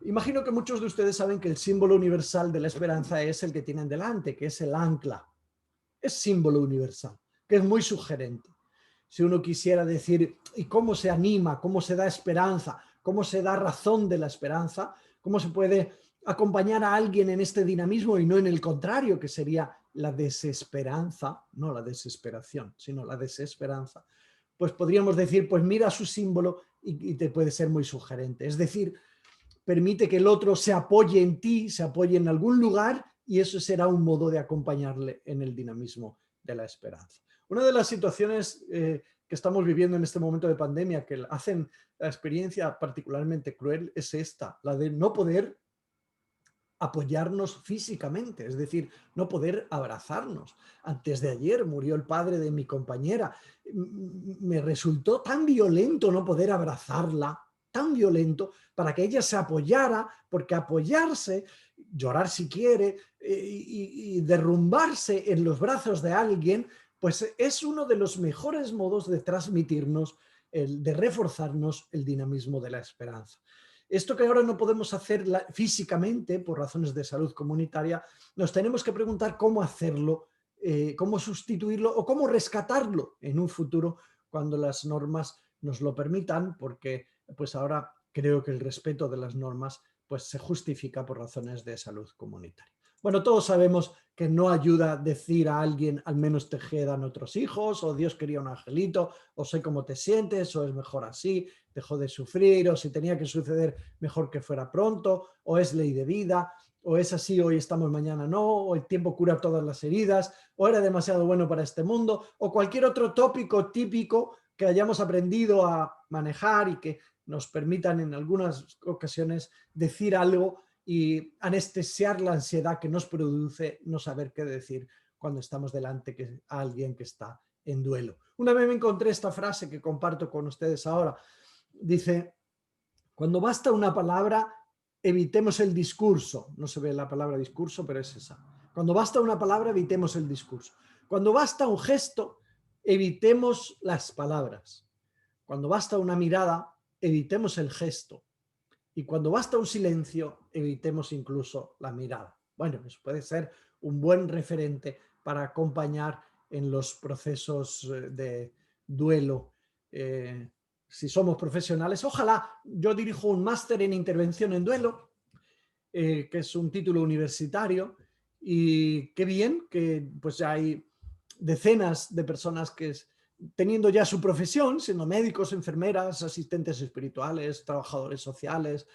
Speaker 1: Imagino que muchos de ustedes saben que el símbolo universal de la esperanza es el que tienen delante, que es el ancla. es símbolo universal, que es muy sugerente. Si uno quisiera decir, ¿y cómo se anima, cómo se da esperanza, cómo se da razón de la esperanza, cómo se puede acompañar a alguien en este dinamismo y no en el contrario, que sería la desesperanza, no la desesperación, sino la desesperanza? Pues podríamos decir, pues mira su símbolo y te puede ser muy sugerente. Es decir, permite que el otro se apoye en ti, se apoye en algún lugar, y eso será un modo de acompañarle en el dinamismo de la esperanza. Una de las situaciones que estamos viviendo en este momento de pandemia que hacen la experiencia particularmente cruel es esta, la de no poder apoyarnos físicamente, es decir, no poder abrazarnos. Antes de ayer murió el padre de mi compañera. Me resultó tan violento no poder abrazarla, tan violento, para que ella se apoyara, porque apoyarse, llorar si quiere, y derrumbarse en los brazos de alguien, pues es uno de los mejores modos de transmitirnos, de reforzarnos el dinamismo de la esperanza. Esto que ahora no podemos hacer físicamente por razones de salud comunitaria, nos tenemos que preguntar cómo hacerlo, cómo sustituirlo o cómo rescatarlo en un futuro cuando las normas nos lo permitan, porque pues ahora creo que el respeto de las normas pues se justifica por razones de salud comunitaria. Bueno, todos sabemos que no ayuda decir a alguien al menos te quedan otros hijos, o Dios quería un angelito, o sé cómo te sientes, o es mejor así, dejó de sufrir, o si tenía que suceder mejor que fuera pronto, o es ley de vida, o es así, hoy estamos, mañana no, o el tiempo cura todas las heridas, o era demasiado bueno para este mundo, o cualquier otro tópico típico que hayamos aprendido a manejar y que nos permitan en algunas ocasiones decir algo y anestesiar la ansiedad que nos produce no saber qué decir cuando estamos delante de alguien que está en duelo. Una vez me encontré esta frase que comparto con ustedes ahora. Dice, cuando basta una palabra, evitemos el discurso. No se ve la palabra discurso, pero es esa. Cuando basta una palabra, evitemos el discurso. Cuando basta un gesto, evitemos las palabras. Cuando basta una mirada, evitemos el gesto. Y cuando basta un silencio, evitemos incluso la mirada. Bueno, eso puede ser un buen referente para acompañar en los procesos de duelo. Si somos profesionales, ojalá. Yo dirijo un máster en intervención en duelo, que es un título universitario, y qué bien que pues hay decenas de personas que teniendo ya su profesión, siendo médicos, enfermeras, asistentes espirituales, trabajadores sociales,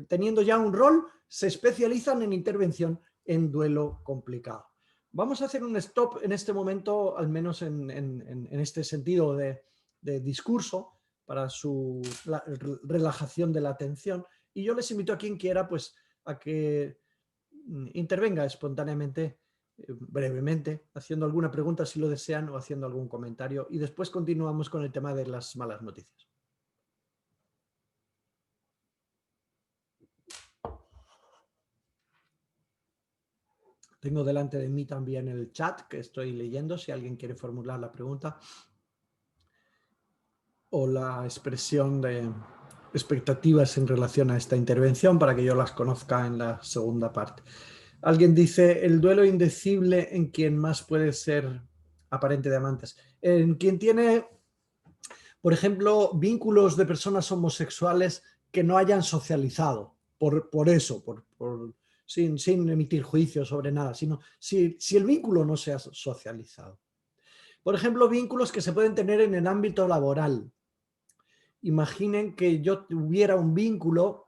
Speaker 1: teniendo ya un rol, se especializan en intervención en duelo complicado. Vamos a hacer un stop en este momento, al menos en este sentido de discurso, para su relajación de la atención, y yo les invito a quien quiera pues a que intervenga espontáneamente, brevemente, haciendo alguna pregunta si lo desean o haciendo algún comentario, y después continuamos con el tema de las malas noticias. Tengo delante de mí también el chat que estoy leyendo, si alguien quiere formular la pregunta o la expresión de expectativas en relación a esta intervención para que yo las conozca en la segunda parte. Alguien dice, el duelo indecible en quien más puede ser aparente de amantes. En quien tiene, por ejemplo, vínculos de personas homosexuales que no hayan socializado, sin emitir juicios sobre nada, sino si el vínculo no se ha socializado. Por ejemplo, vínculos que se pueden tener en el ámbito laboral. Imaginen que yo tuviera un vínculo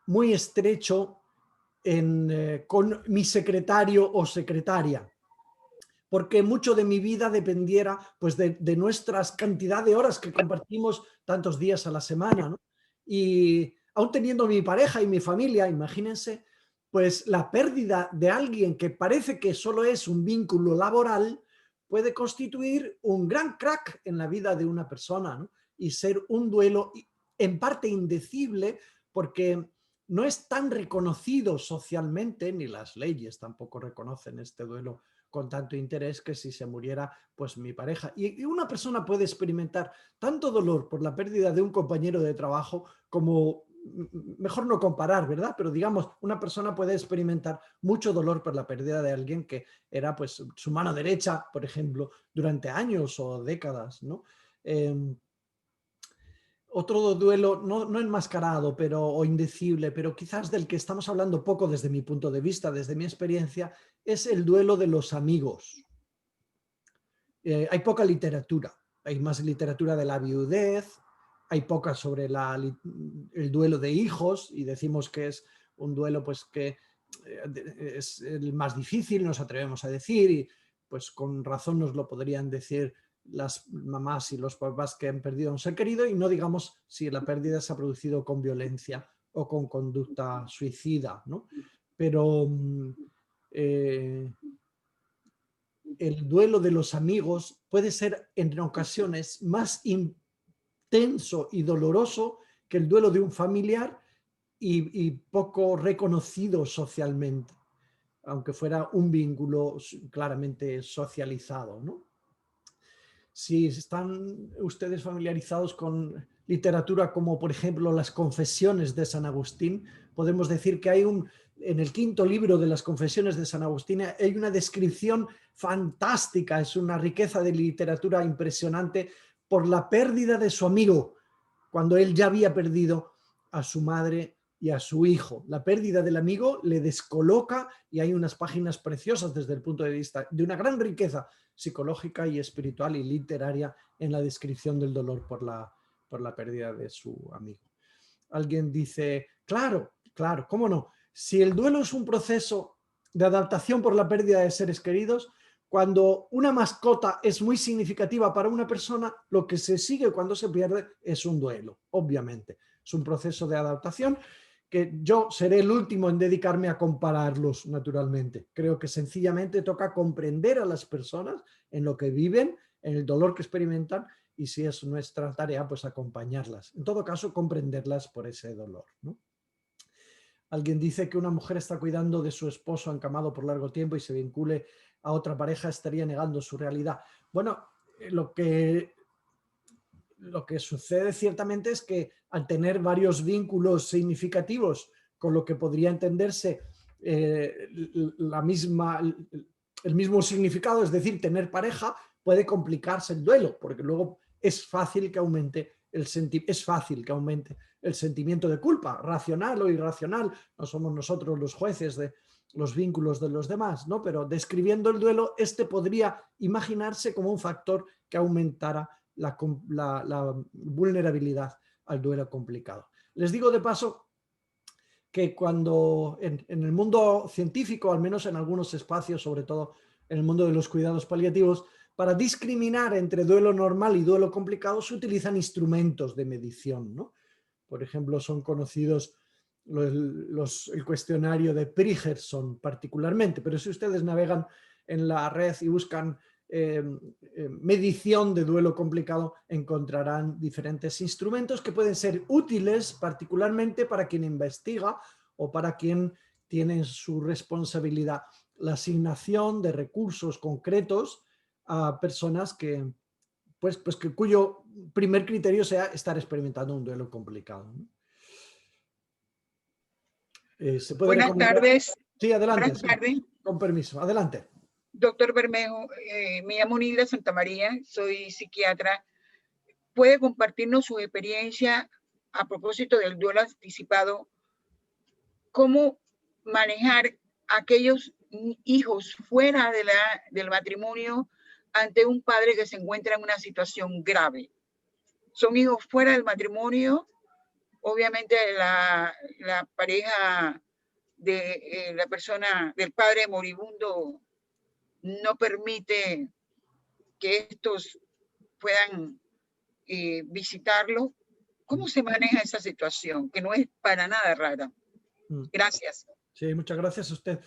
Speaker 1: muy estrecho con mi secretario o secretaria, porque mucho de mi vida dependiera pues, de nuestras cantidad de horas que compartimos tantos días a la semana, ¿no? Y aún teniendo mi pareja y mi familia, imagínense, pues la pérdida de alguien que parece que solo es un vínculo laboral puede constituir un gran crack en la vida de una persona, ¿no? Y ser un duelo en parte indecible porque no es tan reconocido socialmente, ni las leyes tampoco reconocen este duelo con tanto interés, que si se muriera pues mi pareja. Y una persona puede experimentar tanto dolor por la pérdida de un compañero de trabajo como mejor no comparar, ¿verdad? Pero digamos, una persona puede experimentar mucho dolor por la pérdida de alguien que era pues su mano derecha, por ejemplo, durante años o décadas, ¿no? Otro duelo, no enmascarado o indecible, pero quizás del que estamos hablando poco desde mi punto de vista, desde mi experiencia, es el duelo de los amigos. Hay poca literatura, hay más literatura de la viudez, hay poca sobre el duelo de hijos, y decimos que es un duelo pues que es el más difícil, nos atrevemos a decir, y pues con razón nos lo podrían decir las mamás y los papás que han perdido a un ser querido, y no digamos si la pérdida se ha producido con violencia o con conducta suicida, ¿no? Pero el duelo de los amigos puede ser en ocasiones más intenso y doloroso que el duelo de un familiar y poco reconocido socialmente, aunque fuera un vínculo claramente socializado, ¿no? Si están ustedes familiarizados con literatura como, por ejemplo, las Confesiones de San Agustín, podemos decir que hay en el quinto libro de las Confesiones de San Agustín hay una descripción fantástica, es una riqueza de literatura impresionante por la pérdida de su amigo, cuando él ya había perdido a su madre y a su hijo. La pérdida del amigo le descoloca y hay unas páginas preciosas desde el punto de vista de una gran riqueza psicológica y espiritual y literaria en la descripción del dolor por la pérdida de su amigo. Alguien dice, claro, cómo no, si el duelo es un proceso de adaptación por la pérdida de seres queridos, cuando una mascota es muy significativa para una persona, lo que se sigue cuando se pierde es un duelo, obviamente. Es un proceso de adaptación que yo seré el último en dedicarme a compararlos, naturalmente. Creo que sencillamente toca comprender a las personas en lo que viven, en el dolor que experimentan, y si es nuestra tarea, pues acompañarlas. En todo caso, comprenderlas por ese dolor, ¿no? Alguien dice que una mujer está cuidando de su esposo encamado por largo tiempo y se vincule a otra pareja, estaría negando su realidad. Bueno, lo que sucede ciertamente es que al tener varios vínculos significativos con lo que podría entenderse el mismo significado, es decir, tener pareja, puede complicarse el duelo, porque luego es fácil que aumente el sentimiento de culpa, racional o irracional. No somos nosotros los jueces de los vínculos de los demás, ¿no? Pero describiendo el duelo, este podría imaginarse como un factor que aumentara la vulnerabilidad al duelo complicado. Les digo de paso que cuando en el mundo científico, al menos en algunos espacios, sobre todo en el mundo de los cuidados paliativos, para discriminar entre duelo normal y duelo complicado se utilizan instrumentos de medición, ¿no? Por ejemplo, son conocidos el cuestionario de Prigerson particularmente, pero si ustedes navegan en la red y buscan medición de duelo complicado, encontrarán diferentes instrumentos que pueden ser útiles particularmente para quien investiga o para quien tiene en su responsabilidad la asignación de recursos concretos a personas cuyo primer criterio sea estar experimentando un duelo complicado, ¿no? ¿Se puede
Speaker 2: Buenas
Speaker 1: recomendar?
Speaker 2: tardes.
Speaker 1: Sí, adelante.
Speaker 2: Buenas tardes.
Speaker 1: Sí, con permiso, adelante.
Speaker 2: Doctor Bermejo, me llamo Nilda Santamaría, soy psiquiatra. ¿Puede compartirnos su experiencia a propósito del duelo anticipado? ¿Cómo manejar aquellos hijos fuera del matrimonio ante un padre que se encuentra en una situación grave? Son hijos fuera del matrimonio. Obviamente la pareja de la persona, del padre moribundo, no permite que estos puedan visitarlo. ¿Cómo se maneja esa situación? Que no es para nada rara. Gracias.
Speaker 1: Sí, muchas gracias a usted.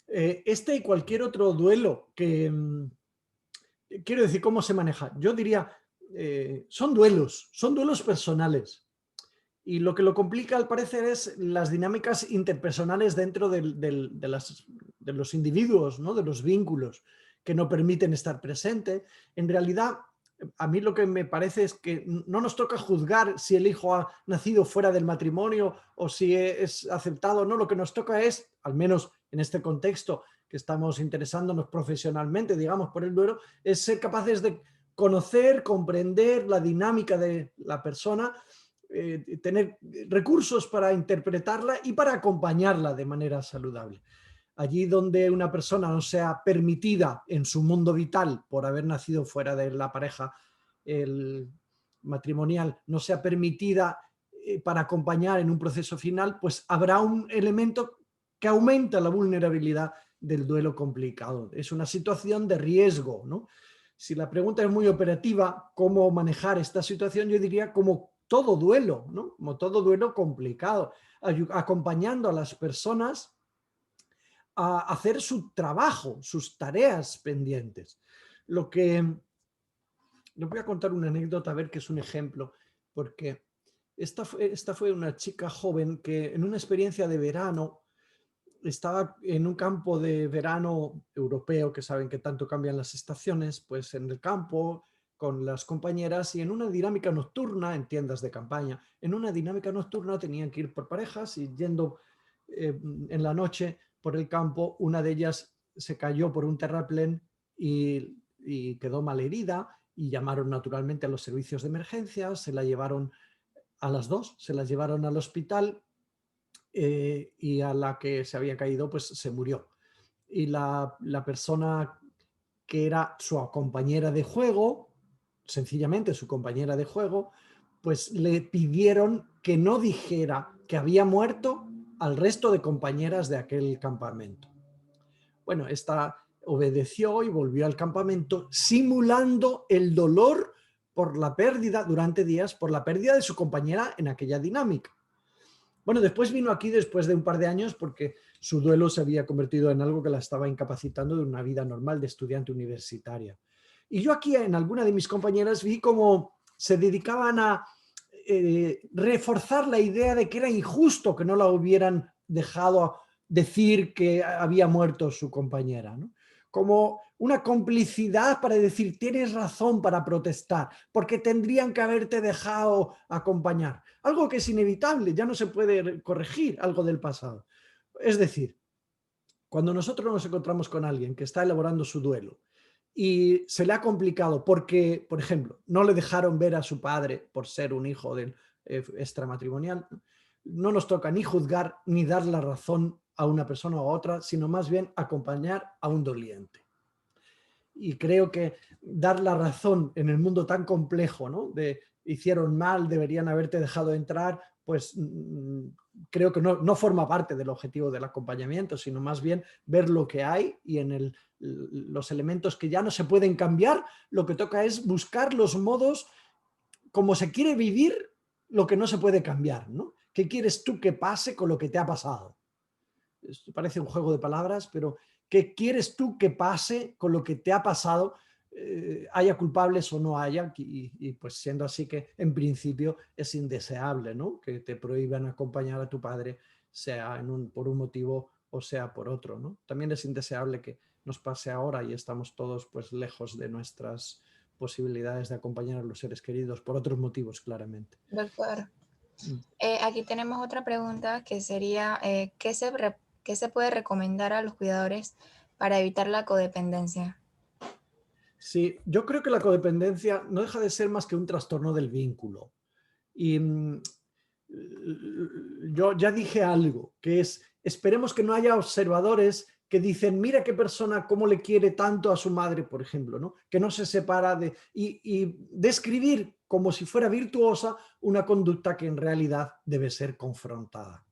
Speaker 1: Este y cualquier otro duelo que... quiero decir, ¿cómo se maneja? Yo diría, son duelos personales. Y lo que lo complica, al parecer, es las dinámicas interpersonales dentro de los individuos, ¿no? De los vínculos que no permiten estar presente. En realidad, A mí lo que me parece es que no nos toca juzgar si el hijo ha nacido fuera del matrimonio o si es aceptado o no. Lo que nos toca es, al menos en este contexto que estamos interesándonos profesionalmente, digamos, por el duelo, es ser capaces de conocer, comprender la dinámica de la persona, tener recursos para interpretarla y para acompañarla de manera saludable. Allí donde una persona no sea permitida en su mundo vital por haber nacido fuera de la pareja matrimonial, no sea permitida para acompañar en un proceso final, pues habrá un elemento que aumenta la vulnerabilidad del duelo complicado. Es una situación de riesgo, ¿no? Si la pregunta es muy operativa, ¿cómo manejar esta situación? Yo diría como todo duelo, ¿no? Como todo duelo complicado, acompañando a las personas a hacer su trabajo, sus tareas pendientes. Lo que les voy a contar una anécdota, a ver que es un ejemplo, porque esta fue una chica joven que en una experiencia de verano estaba en un campo de verano europeo, que saben que tanto cambian las estaciones, pues en el campo con las compañeras y en una dinámica nocturna, en tiendas de campaña, en una dinámica nocturna tenían que ir por parejas y yendo en la noche por el campo, una de ellas se cayó por un terraplén y quedó malherida y llamaron naturalmente a los servicios de emergencia, se la llevaron a las dos, se las llevaron al hospital y a la que se había caído pues se murió. Y la persona que era su compañera de juego, sencillamente su compañera de juego, pues le pidieron que no dijera que había muerto al resto de compañeras de aquel campamento. Bueno, esta obedeció y volvió al campamento simulando el dolor por la pérdida, durante días, por la pérdida de su compañera en aquella dinámica. Bueno, después vino aquí después de un par de años porque su duelo se había convertido en algo que la estaba incapacitando de una vida normal de estudiante universitaria. Y yo aquí en alguna de mis compañeras vi cómo se dedicaban a reforzar la idea de que era injusto que no la hubieran dejado decir que había muerto su compañera, ¿no? Como una complicidad para decir tienes razón para protestar, porque tendrían que haberte dejado acompañar. Algo que es inevitable, ya no se puede corregir algo del pasado. Es decir, cuando nosotros nos encontramos con alguien que está elaborando su duelo y se le ha complicado porque, por ejemplo, no le dejaron ver a su padre por ser un hijo del extramatrimonial, no nos toca ni juzgar ni dar la razón a una persona o a otra, sino más bien acompañar a un doliente. Y creo que dar la razón en el mundo tan complejo, ¿no? De hicieron mal, deberían haberte dejado entrar, pues creo que no forma parte del objetivo del acompañamiento, sino más bien ver lo que hay y en los elementos que ya no se pueden cambiar, lo que toca es buscar los modos como se quiere vivir lo que no se puede cambiar, ¿no? ¿Qué quieres tú que pase con lo que te ha pasado? Esto parece un juego de palabras, pero ¿qué quieres tú que pase con lo que te ha pasado, haya culpables o no haya? Y pues siendo así que en principio es indeseable, ¿no? Que te prohíban acompañar a tu padre, sea por un motivo o sea por otro, ¿no? También es indeseable que nos pase ahora y estamos todos pues lejos de nuestras posibilidades de acompañar a los seres queridos por otros motivos, claramente.
Speaker 3: Doctor,
Speaker 1: Mm.
Speaker 3: aquí tenemos otra pregunta que sería, ¿qué se puede recomendar a los cuidadores para evitar la codependencia?
Speaker 1: Sí, yo creo que la codependencia no deja de ser más que un trastorno del vínculo. Y yo ya dije algo, que es, esperemos que no haya observadores que dicen, mira qué persona, cómo le quiere tanto a su madre, por ejemplo, ¿no? Que no se separa y describir como si fuera virtuosa una conducta que en realidad debe ser confrontada.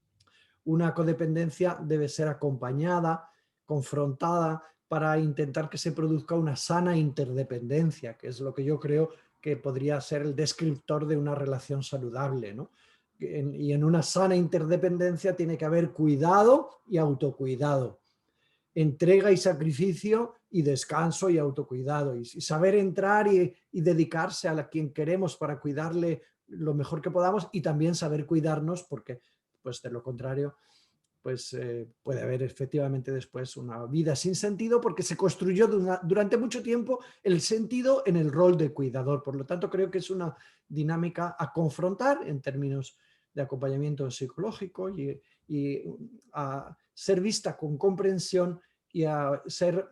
Speaker 1: Una codependencia debe ser acompañada, confrontada, para intentar que se produzca una sana interdependencia, que es lo que yo creo que podría ser el descriptor de una relación saludable, ¿no? Y en una sana interdependencia tiene que haber cuidado y autocuidado, entrega y sacrificio y descanso y autocuidado, y saber entrar y dedicarse a quien queremos para cuidarle lo mejor que podamos y también saber cuidarnos, porque pues de lo contrario pues puede haber efectivamente después una vida sin sentido porque se construyó durante mucho tiempo el sentido en el rol de cuidador. Por lo tanto, creo que es una dinámica a confrontar en términos de acompañamiento psicológico y a ser vista con comprensión y a ser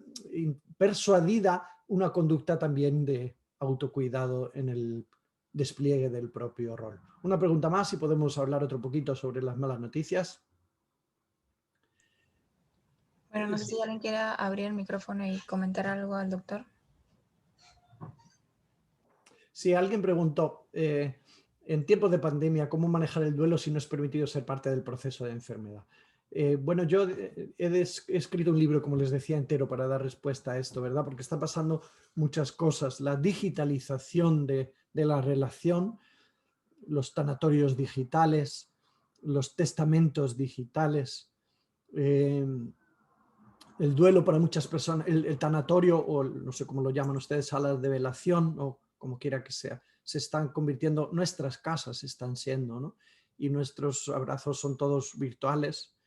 Speaker 1: persuadida una conducta también de autocuidado en el despliegue del propio rol. Una pregunta más y podemos hablar otro poquito sobre las malas noticias.
Speaker 3: Bueno, no sé si alguien quiera abrir el micrófono y comentar algo al doctor.
Speaker 1: Sí, alguien preguntó, en tiempos de pandemia, ¿cómo manejar el duelo si no es permitido ser parte del proceso de enfermedad? Bueno, yo he escrito un libro, como les decía, entero para dar respuesta a esto, ¿verdad? Porque está pasando muchas cosas. La digitalización de la relación, los tanatorios digitales, los testamentos digitales, el duelo para muchas personas, el tanatorio o no sé cómo lo llaman ustedes, salas de velación o como quiera que sea, se están convirtiendo, nuestras casas están siendo, ¿no? Y nuestros abrazos son todos virtuales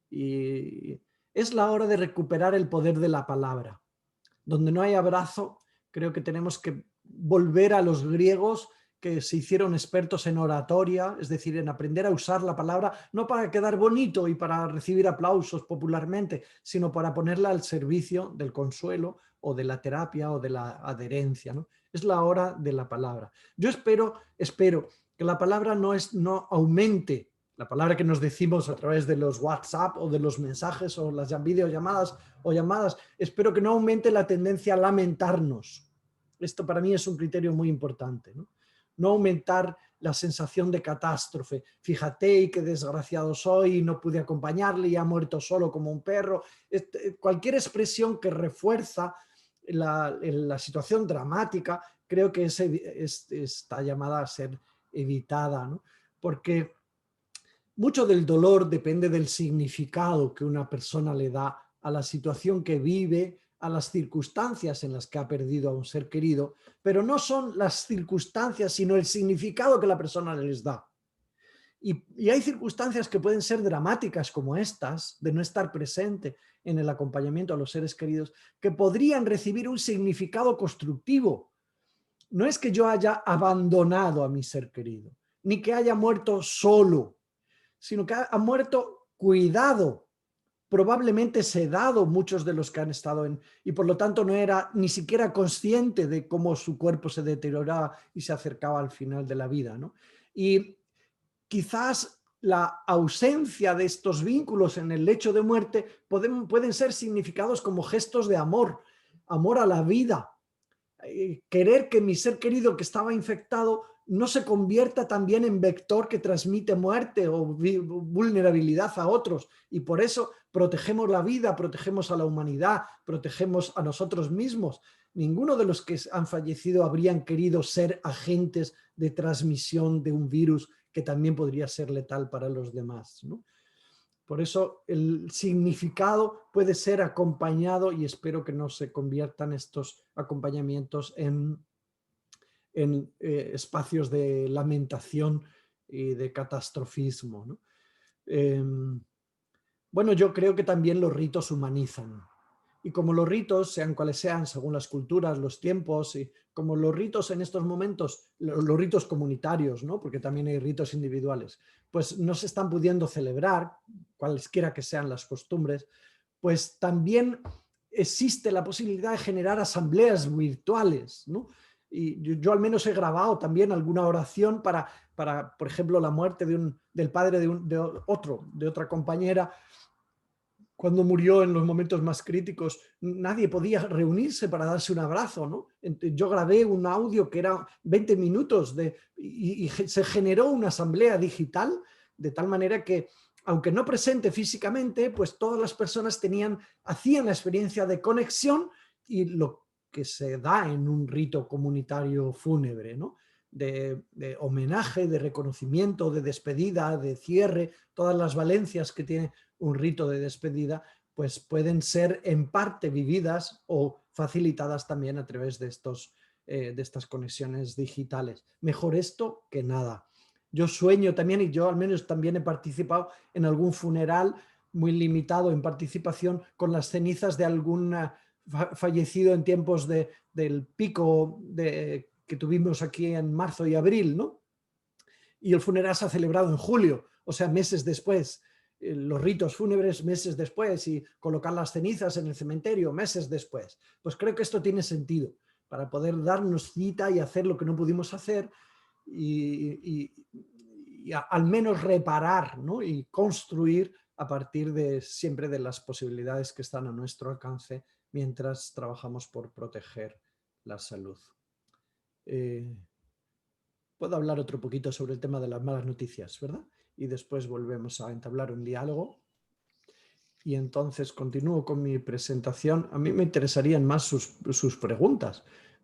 Speaker 1: y es la hora de recuperar el poder de la palabra. Donde no hay abrazo, creo que tenemos que volver a los griegos que se hicieron expertos en oratoria, es decir, en aprender a usar la palabra, no para quedar bonito y para recibir aplausos popularmente, sino para ponerla al servicio del consuelo o de la terapia o de la adherencia, ¿no? Es la hora de la palabra. Yo espero que la palabra no aumente, la palabra que nos decimos a través de los WhatsApp o de los mensajes o las videollamadas o llamadas, espero que no aumente la tendencia a lamentarnos. Esto para mí es un criterio muy importante, ¿no? No aumentar la sensación de catástrofe. Fíjate qué desgraciado soy, no pude acompañarle y ha muerto solo como un perro. Cualquier expresión que refuerza la situación dramática, creo que está llamada a ser evitada, ¿no? Porque mucho del dolor depende del significado que una persona le da a la situación que vive, a las circunstancias en las que ha perdido a un ser querido, pero no son las circunstancias, sino el significado que la persona les da. Y hay circunstancias que pueden ser dramáticas como estas, de no estar presente en el acompañamiento a los seres queridos, que podrían recibir un significado constructivo. No es que yo haya abandonado a mi ser querido, ni que haya muerto solo, sino que ha muerto cuidado, probablemente sedado muchos de los que han estado y por lo tanto no era ni siquiera consciente de cómo su cuerpo se deterioraba y se acercaba al final de la vida, ¿no? Y quizás la ausencia de estos vínculos en el lecho de muerte pueden ser significados como gestos de amor, amor a la vida, querer que mi ser querido que estaba infectado no se convierta también en vector que transmite muerte o vulnerabilidad a otros, y por eso protegemos la vida, protegemos a la humanidad, protegemos a nosotros mismos. Ninguno de los que han fallecido habrían querido ser agentes de transmisión de un virus que también podría ser letal para los demás, ¿no? Por eso el significado puede ser acompañado, y espero que no se conviertan estos acompañamientos en espacios de lamentación y de catastrofismo, ¿no? Bueno, yo creo que también los ritos humanizan. Y como los ritos, sean cuales sean, según las culturas, los tiempos, y como los ritos en estos momentos, los ritos comunitarios, ¿no? Porque también hay ritos individuales, pues no se están pudiendo celebrar, cualesquiera que sean las costumbres, pues también existe la posibilidad de generar asambleas virtuales, ¿no? Y yo al menos he grabado también alguna oración para por ejemplo, la muerte del padre de otra compañera. Cuando murió en los momentos más críticos, nadie podía reunirse para darse un abrazo, ¿no? Yo grabé un audio que era 20 minutos y se generó una asamblea digital de tal manera que, aunque no presente físicamente, pues todas las personas hacían la experiencia de conexión y lo que se da en un rito comunitario fúnebre, ¿no? De homenaje, de reconocimiento, de despedida, de cierre, todas las valencias que tiene un rito de despedida, pues pueden ser en parte vividas o facilitadas también a través de estas conexiones digitales. Mejor esto que nada. Yo sueño también, y yo al menos también he participado en algún funeral muy limitado en participación con las cenizas de algún fallecido en tiempos del pico que tuvimos aquí en marzo y abril, ¿no? Y el funeral se ha celebrado en julio, o sea, meses después. Los ritos fúnebres meses después y colocar las cenizas en el cementerio meses después. Pues creo que esto tiene sentido para poder darnos cita y hacer lo que no pudimos hacer y al menos reparar, ¿no? Y construir a partir de siempre de las posibilidades que están a nuestro alcance mientras trabajamos por proteger la salud. Puedo hablar otro poquito sobre el tema de las malas noticias, ¿verdad? Y después volvemos a entablar un diálogo. Y entonces continúo con mi presentación. A mí me interesarían más sus preguntas.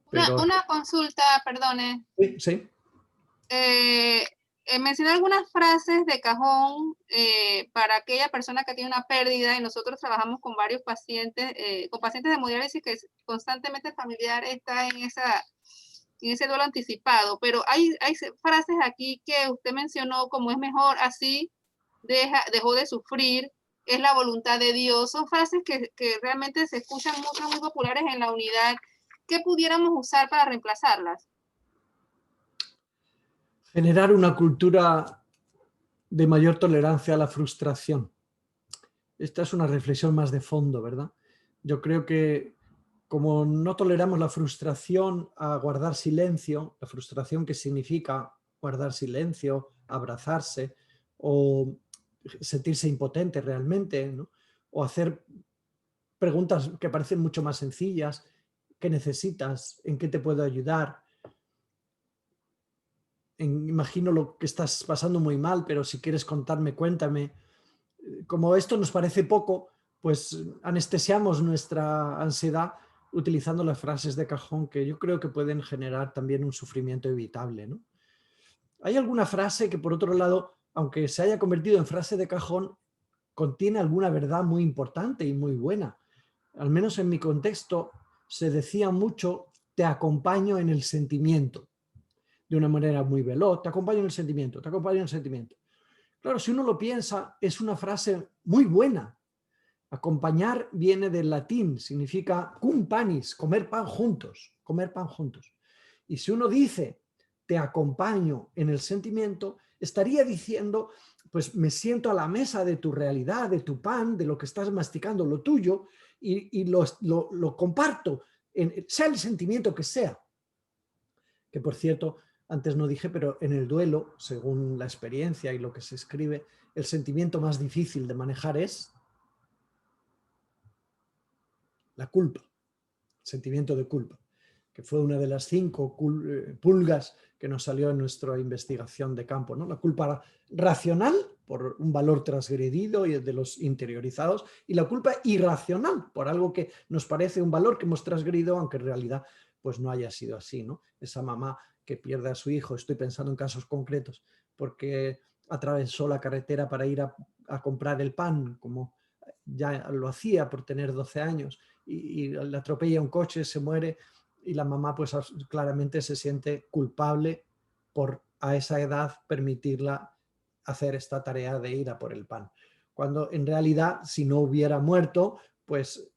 Speaker 1: Pero...
Speaker 4: Una consulta, perdone.
Speaker 1: Sí, sí.
Speaker 4: Mencioné algunas frases de cajón para aquella persona que tiene una pérdida, y nosotros trabajamos con varios pacientes, con pacientes de hemodiálisis que constantemente el familiar está en ese duelo anticipado, pero hay frases aquí que usted mencionó como es mejor así, dejó de sufrir, es la voluntad de Dios. Son frases que realmente se escuchan mucho, muy populares en la unidad. ¿Qué pudiéramos usar para reemplazarlas?
Speaker 1: Generar una cultura de mayor tolerancia a la frustración. Esta es una reflexión más de fondo, ¿verdad? Yo creo que como no toleramos la frustración a guardar silencio, la frustración que significa guardar silencio, abrazarse o sentirse impotente realmente, ¿no? O hacer preguntas que parecen mucho más sencillas. ¿Qué necesitas? ¿En qué te puedo ayudar? Imagino lo que estás pasando muy mal, pero si quieres contarme, cuéntame. Como esto nos parece poco, pues anestesiamos nuestra ansiedad utilizando las frases de cajón que yo creo que pueden generar también un sufrimiento evitable, ¿no? Hay alguna frase que, por otro lado, aunque se haya convertido en frase de cajón, contiene alguna verdad muy importante y muy buena. Al menos en mi contexto se decía mucho: te acompaño en el sentimiento, de una manera muy veloz, te acompaño en el sentimiento, te acompaño en el sentimiento. Claro, si uno lo piensa, es una frase muy buena. Acompañar viene del latín, significa cum panis, comer pan juntos, comer pan juntos. Y si uno dice, te acompaño en el sentimiento, estaría diciendo, pues me siento a la mesa de tu realidad, de tu pan, de lo que estás masticando, lo tuyo, y lo comparto, sea el sentimiento que sea. Que por cierto, antes no dije, pero en el duelo, según la experiencia y lo que se escribe, el sentimiento más difícil de manejar es la culpa, el sentimiento de culpa, que fue una de las 5 pulgas que nos salió en nuestra investigación de campo, ¿no? La culpa racional, por un valor transgredido y de los interiorizados, y la culpa irracional, por algo que nos parece un valor que hemos transgredido, aunque en realidad pues no haya sido así, ¿no? Esa mamá que pierde a su hijo, estoy pensando en casos concretos, porque atravesó la carretera para ir a comprar el pan, como ya lo hacía por tener 12 años, y le atropella un coche, se muere, y la mamá pues claramente se siente culpable por a esa edad permitirla hacer esta tarea de ir a por el pan. Cuando en realidad, si no hubiera muerto, pues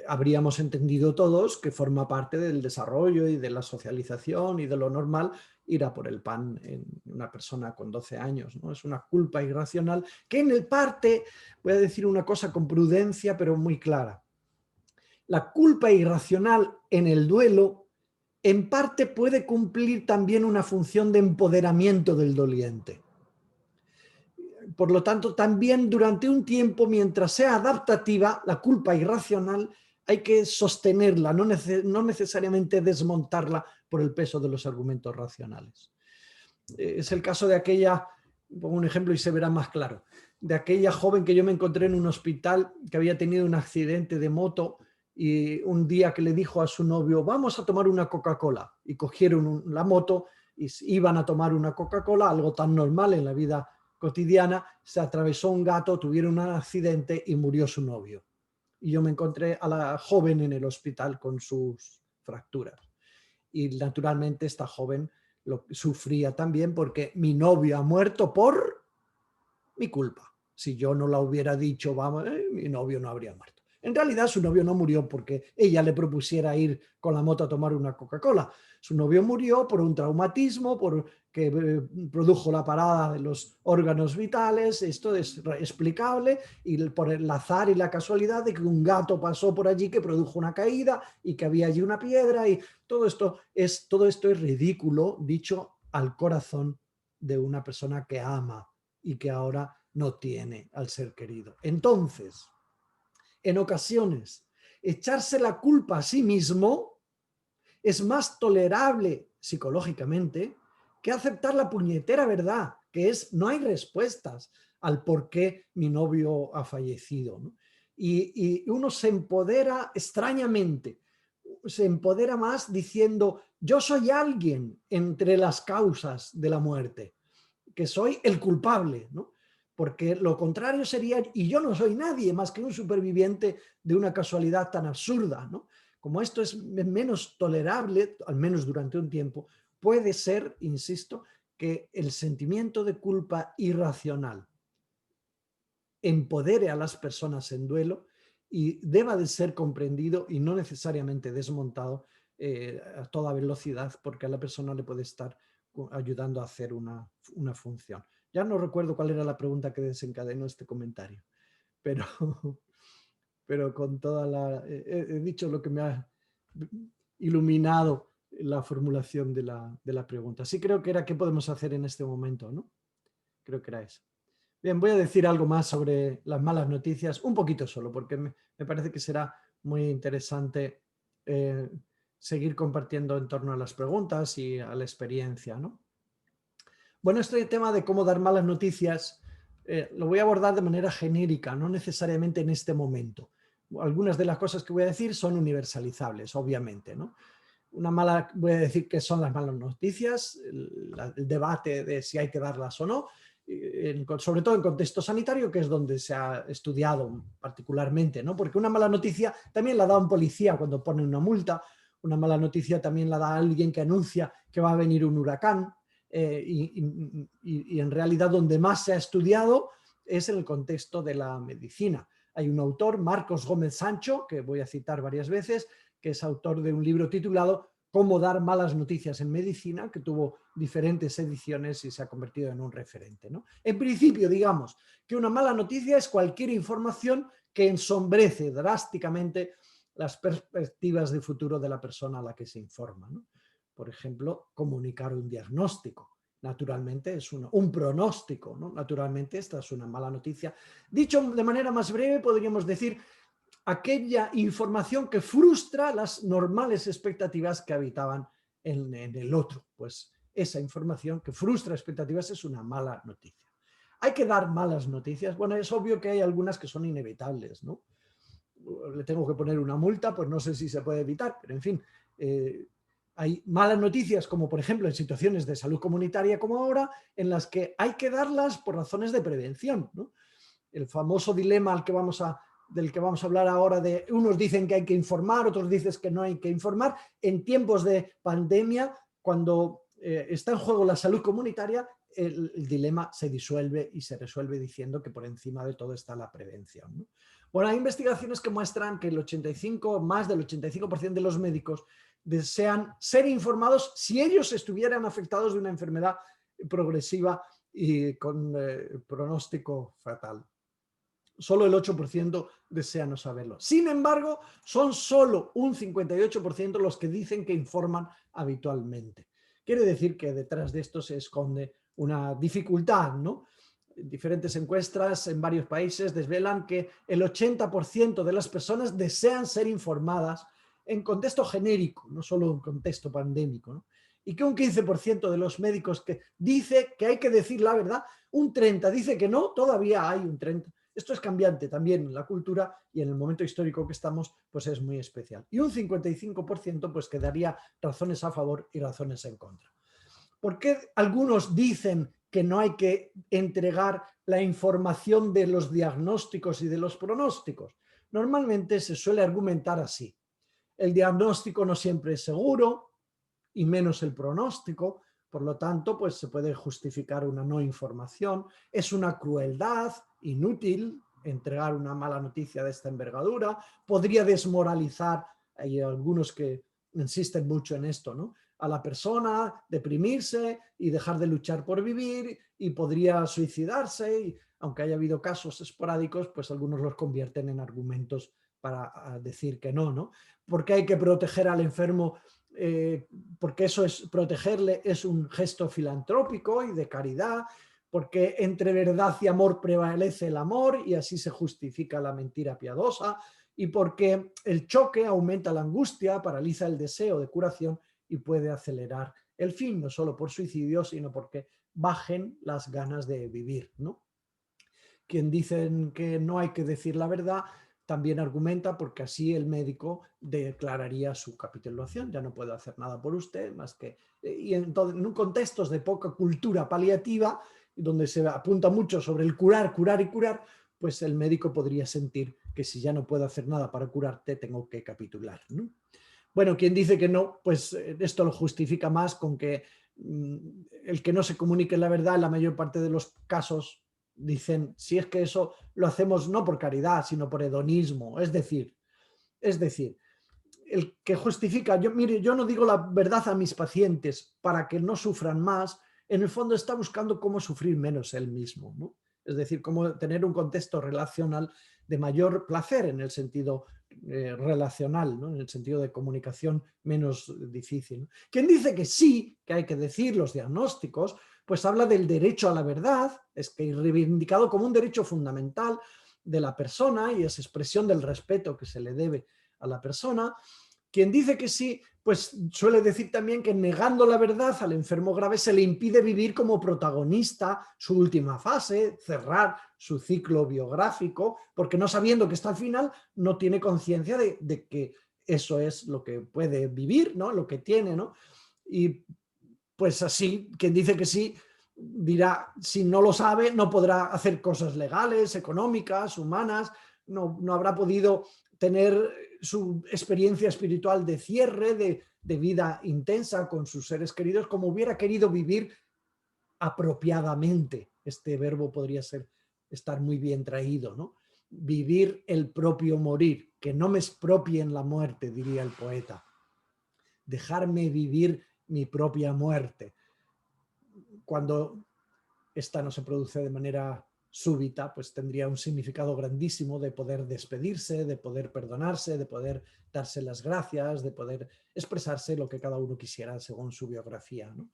Speaker 1: habríamos entendido todos que forma parte del desarrollo y de la socialización y de lo normal ir a por el pan en una persona con 12 años, ¿no? Es una culpa irracional que en el parte, voy a decir una cosa con prudencia pero muy clara. La culpa irracional en el duelo en parte puede cumplir también una función de empoderamiento del doliente. Por lo tanto, también durante un tiempo, mientras sea adaptativa, la culpa irracional hay que sostenerla, no necesariamente desmontarla por el peso de los argumentos racionales. Es el caso de aquella, pongo un ejemplo y se verá más claro, de aquella joven que yo me encontré en un hospital que había tenido un accidente de moto y un día que le dijo a su novio, vamos a tomar una Coca-Cola, y cogieron la moto y iban a tomar una Coca-Cola, algo tan normal en la vida cotidiana. Se atravesó un gato, tuvieron un accidente y murió su novio. Y yo me encontré a la joven en el hospital con sus fracturas. Y naturalmente esta joven lo sufría también porque mi novio ha muerto por mi culpa. Si yo no la hubiera dicho, vamos, mi novio no habría muerto. En realidad su novio no murió porque ella le propusiera ir con la moto a tomar una Coca-Cola. Su novio murió por un traumatismo, que produjo la parada de los órganos vitales. Esto es explicable, y por el azar y la casualidad de que un gato pasó por allí que produjo una caída y que había allí una piedra, y todo esto es ridículo dicho al corazón de una persona que ama y que ahora no tiene al ser querido. Entonces, en ocasiones, echarse la culpa a sí mismo es más tolerable psicológicamente que aceptar la puñetera verdad, que es: no hay respuestas al por qué mi novio ha fallecido, ¿no? Y uno se empodera extrañamente, se empodera más diciendo: yo soy alguien entre las causas de la muerte, que soy el culpable, ¿no? Porque lo contrario sería: y yo no soy nadie más que un superviviente de una casualidad tan absurda, ¿no? Como esto es menos tolerable, al menos durante un tiempo, puede ser, insisto, que el sentimiento de culpa irracional empodere a las personas en duelo y deba de ser comprendido y no necesariamente desmontado a toda velocidad, porque a la persona le puede estar ayudando a hacer una función. Ya no recuerdo cuál era la pregunta que desencadenó este comentario, pero, pero con toda la... he dicho lo que me ha iluminado la formulación de la pregunta. Sí, creo que era qué podemos hacer en este momento, ¿no? Creo que era eso. Bien, voy a decir algo más sobre las malas noticias, un poquito solo, porque me parece que será muy interesante seguir compartiendo en torno a las preguntas y a la experiencia, ¿no? Bueno, este tema de cómo dar malas noticias lo voy a abordar de manera genérica, no necesariamente en este momento. Algunas de las cosas que voy a decir son universalizables, obviamente, ¿no? Voy a decir qué son las malas noticias, el debate de si hay que darlas o no, sobre todo en contexto sanitario, que es donde se ha estudiado particularmente, ¿no? Porque una mala noticia también la da un policía cuando pone una multa, una mala noticia también la da alguien que anuncia que va a venir un huracán, y en realidad donde más se ha estudiado es en el contexto de la medicina. Hay un autor, Marcos Gómez Sancho, que voy a citar varias veces, que es autor de un libro titulado Cómo dar malas noticias en medicina, que tuvo diferentes ediciones y se ha convertido en un referente, ¿no? En principio, digamos que una mala noticia es cualquier información que ensombrece drásticamente las perspectivas de futuro de la persona a la que se informa, ¿no? Por ejemplo, comunicar un diagnóstico. Naturalmente es un pronóstico, ¿no? Naturalmente esta es una mala noticia. Dicho de manera más breve, podríamos decir aquella información que frustra las normales expectativas que habitaban en el otro. Pues esa información que frustra expectativas es una mala noticia. ¿Hay que dar malas noticias? Bueno, es obvio que hay algunas que son inevitables, ¿no? Le tengo que poner una multa, pues no sé si se puede evitar, pero en fin, hay malas noticias como por ejemplo en situaciones de salud comunitaria como ahora, en las que hay que darlas por razones de prevención, ¿no? El famoso dilema del que vamos a hablar ahora, de unos dicen que hay que informar, otros dicen que no hay que informar. En tiempos de pandemia, cuando está en juego la salud comunitaria, el dilema se disuelve y se resuelve diciendo que por encima de todo está la prevención, ¿no? Bueno, hay investigaciones que muestran que más del 85% de los médicos desean ser informados si ellos estuvieran afectados de una enfermedad progresiva y con pronóstico fatal. Solo el 8% desea no saberlo. Sin embargo, son solo un 58% los que dicen que informan habitualmente. Quiere decir que detrás de esto se esconde una dificultad, ¿no? Diferentes encuestas en varios países desvelan que el 80% de las personas desean ser informadas en contexto genérico, no solo en contexto pandémico, ¿no? Y que un 15% de los médicos que dice que hay que decir la verdad, un 30% dice que no, todavía hay un 30%. Esto es cambiante también en la cultura, y en el momento histórico que estamos, pues es muy especial. Y un 55% pues que daría razones a favor y razones en contra. ¿Por qué algunos dicen que no hay que entregar la información de los diagnósticos y de los pronósticos? Normalmente se suele argumentar así: el diagnóstico no siempre es seguro, y menos el pronóstico, por lo tanto, pues se puede justificar una no información, es una crueldad inútil entregar una mala noticia de esta envergadura, podría desmoralizar, hay algunos que insisten mucho en esto, ¿no?, a la persona, deprimirse y dejar de luchar por vivir, y podría suicidarse, y aunque haya habido casos esporádicos, pues algunos los convierten en argumentos para decir que no, ¿no? Porque hay que proteger al enfermo, porque eso es, protegerle es un gesto filantrópico y de caridad, porque entre verdad y amor prevalece el amor y así se justifica la mentira piadosa, y porque el choque aumenta la angustia, paraliza el deseo de curación y puede acelerar el fin, no solo por suicidio, sino porque bajen las ganas de vivir, ¿no? Quien dicen que no hay que decir la verdad también argumenta porque así el médico declararía su capitulación, ya no puedo hacer nada por usted más que... Y entonces, en un contexto de poca cultura paliativa, donde se apunta mucho sobre el curar, curar y curar, pues el médico podría sentir que si ya no puedo hacer nada para curarte, tengo que capitular, ¿no? Bueno, quien dice que no, pues esto lo justifica más con que el que no se comunique la verdad, en la mayor parte de los casos, dicen, si es que eso lo hacemos no por caridad, sino por hedonismo. Es decir, el que justifica, mire, yo no digo la verdad a mis pacientes para que no sufran más, en el fondo está buscando cómo sufrir menos él mismo, ¿no? Es decir, cómo tener un contexto relacional de mayor placer en el sentido relacional, ¿no?, en el sentido de comunicación menos difícil, ¿no? Quien dice que sí, que hay que decir los diagnósticos, pues habla del derecho a la verdad, es que reivindicado como un derecho fundamental de la persona y es expresión del respeto que se le debe a la persona. Quien dice que sí, pues suele decir también que negando la verdad al enfermo grave se le impide vivir como protagonista su última fase, cerrar su ciclo biográfico, porque no sabiendo que está al final, no tiene conciencia de que eso es lo que puede vivir, ¿no?, lo que tiene, ¿no? Y pues así, quien dice que sí, dirá, si no lo sabe, no podrá hacer cosas legales, económicas, humanas, no habrá podido tener su experiencia espiritual de cierre, de vida intensa con sus seres queridos, como hubiera querido vivir apropiadamente. Este verbo podría estar muy bien traído, ¿no? Vivir el propio morir, que no me expropien la muerte, diría el poeta. Dejarme vivir mi propia muerte. Cuando esta no se produce de manera súbita, pues tendría un significado grandísimo de poder despedirse, de poder perdonarse, de poder darse las gracias, de poder expresarse lo que cada uno quisiera según su biografía, ¿no?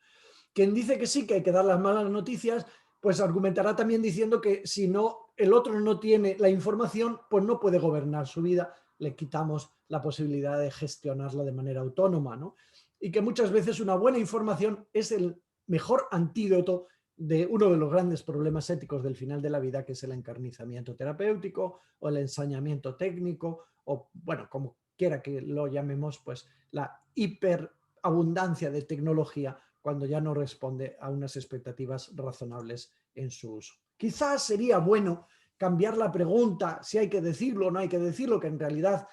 Speaker 1: Quien dice que sí, que hay que dar las malas noticias, pues argumentará también diciendo que si no, el otro no tiene la información, pues no puede gobernar su vida, le quitamos la posibilidad de gestionarla de manera autónoma, ¿no? Y que muchas veces una buena información es el mejor antídoto de uno de los grandes problemas éticos del final de la vida, que es el encarnizamiento terapéutico o el ensañamiento técnico, o bueno, como quiera que lo llamemos, pues la hiperabundancia de tecnología cuando ya no responde a unas expectativas razonables en su uso. Quizás sería bueno cambiar la pregunta, si hay que decirlo o no hay que decirlo, que en realidad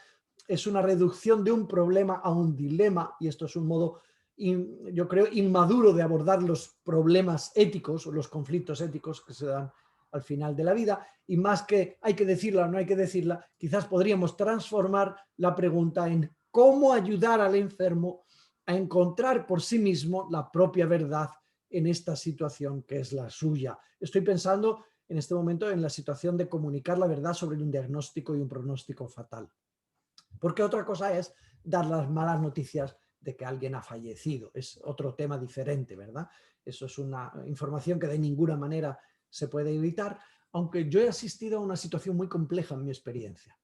Speaker 1: es una reducción de un problema a un dilema, y esto es un modo, yo creo, inmaduro de abordar los problemas éticos o los conflictos éticos que se dan al final de la vida, y más que hay que decirla o no hay que decirla, quizás podríamos transformar la pregunta en cómo ayudar al enfermo a encontrar por sí mismo la propia verdad en esta situación que es la suya. Estoy pensando en este momento en la situación de comunicar la verdad sobre un diagnóstico y un pronóstico fatal. Porque otra cosa es dar las malas noticias de que alguien ha fallecido. Es otro tema diferente, ¿verdad? Eso es una información que de ninguna manera se puede evitar, aunque yo he asistido a una situación muy compleja en mi experiencia.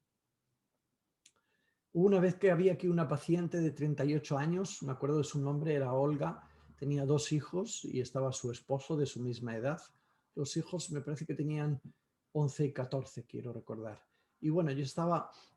Speaker 1: Hubo una vez que había aquí una paciente de 38 años, me acuerdo de su nombre, era Olga, tenía 2 hijos y estaba su esposo de su misma edad. Los hijos me parece que tenían 11 y 14, quiero recordar. Y bueno, yo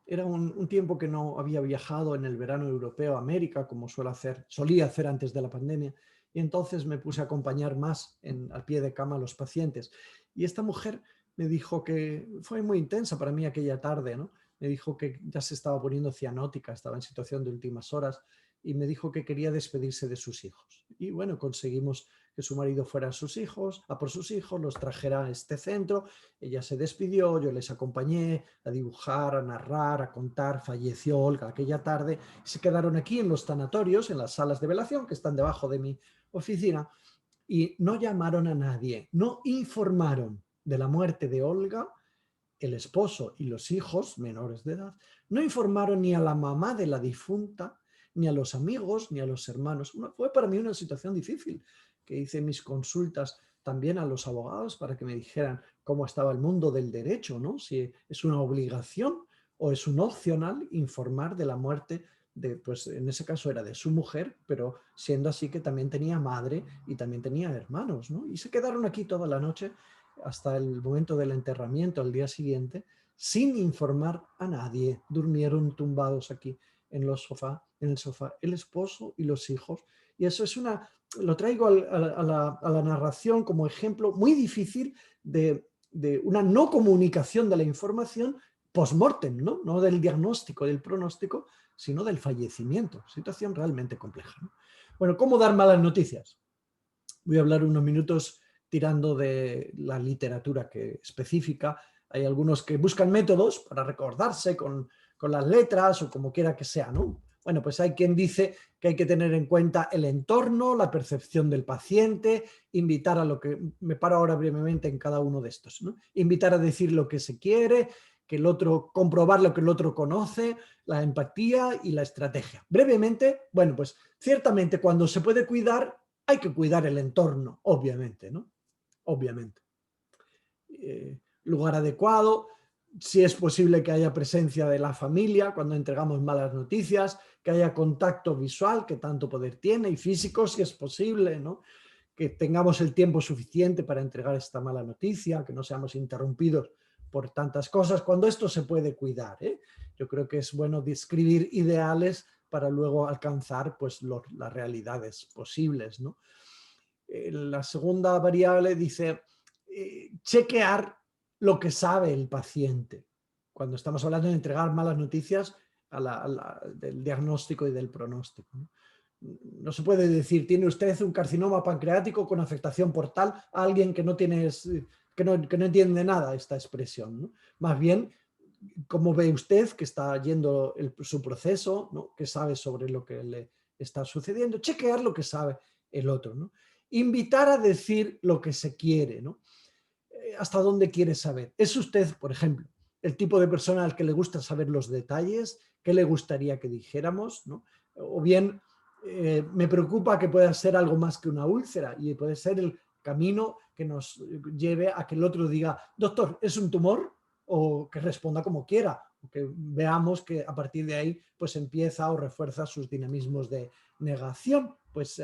Speaker 1: era un tiempo que no había viajado en el verano europeo a América, como solía hacer antes de la pandemia, y entonces me puse a acompañar más al pie de cama a los pacientes. Y esta mujer me dijo que fue muy intensa para mí aquella tarde, ¿no? Me dijo que ya se estaba poniendo cianótica, estaba en situación de últimas horas, y me dijo que quería despedirse de sus hijos. Y bueno, conseguimos que su marido fuera a por sus hijos, los trajera a este centro. Ella se despidió, yo les acompañé a dibujar, a narrar, a contar. Falleció Olga aquella tarde. Se quedaron aquí en los tanatorios, en las salas de velación que están debajo de mi oficina, y no llamaron a nadie, no informaron de la muerte de Olga. El esposo y los hijos menores de edad no informaron ni a la mamá de la difunta, ni a los amigos, ni a los hermanos. Fue para mí una situación difícil, que hice mis consultas también a los abogados para que me dijeran cómo estaba el mundo del derecho, ¿no? Si es una obligación o es un opcional informar de la muerte de, pues en ese caso era de su mujer, pero siendo así que también tenía madre y también tenía hermanos, ¿no? Y se quedaron aquí toda la noche hasta el momento del enterramiento, al día siguiente, sin informar a nadie. Durmieron tumbados aquí en el sofá, el esposo y los hijos. Y eso es lo traigo a la narración como ejemplo muy difícil de una no comunicación de la información post-mortem, ¿no? No del diagnóstico, del pronóstico, sino del fallecimiento. Situación realmente compleja, ¿no? Bueno, ¿cómo dar malas noticias? Voy a hablar unos minutos tirando de la literatura específica. Hay algunos que buscan métodos para recordarse con las letras o como quiera que sea, ¿no? Bueno, pues hay quien dice que hay que tener en cuenta el entorno, la percepción del paciente, invitar a lo que... Me paro ahora brevemente en cada uno de estos, ¿no? Invitar a decir lo que se quiere, que el otro, comprobar lo que el otro conoce, la empatía y la estrategia. Brevemente, bueno, pues ciertamente cuando se puede cuidar, hay que cuidar el entorno, obviamente, ¿no? Obviamente. Lugar adecuado, si es posible que haya presencia de la familia cuando entregamos malas noticias, que haya contacto visual, que tanto poder tiene, y físico, si es posible, ¿no? Que tengamos el tiempo suficiente para entregar esta mala noticia, que no seamos interrumpidos por tantas cosas, cuando esto se puede cuidar, ¿eh? Yo creo que es bueno describir ideales para luego alcanzar pues, las realidades posibles, ¿no? La segunda variable dice chequear lo que sabe el paciente. Cuando estamos hablando de entregar malas noticias del diagnóstico y del pronóstico, ¿no? No se puede decir, tiene usted un carcinoma pancreático con afectación portal a alguien que no entiende nada esta expresión, ¿no? Más bien, ¿cómo ve usted que está yendo su proceso, ¿no? ¿Qué sabe sobre lo que le está sucediendo? Chequear lo que sabe el otro, ¿no? Invitar a decir lo que se quiere, ¿no? ¿Hasta dónde quiere saber? ¿Es usted, por ejemplo, el tipo de persona al que le gusta saber los detalles? ¿Qué le gustaría que dijéramos, ¿no? O bien, me preocupa que pueda ser algo más que una úlcera y puede ser el camino que nos lleve a que el otro diga, doctor, ¿es un tumor? O que responda como quiera, o que veamos que a partir de ahí pues empieza o refuerza sus dinamismos de negación. Pues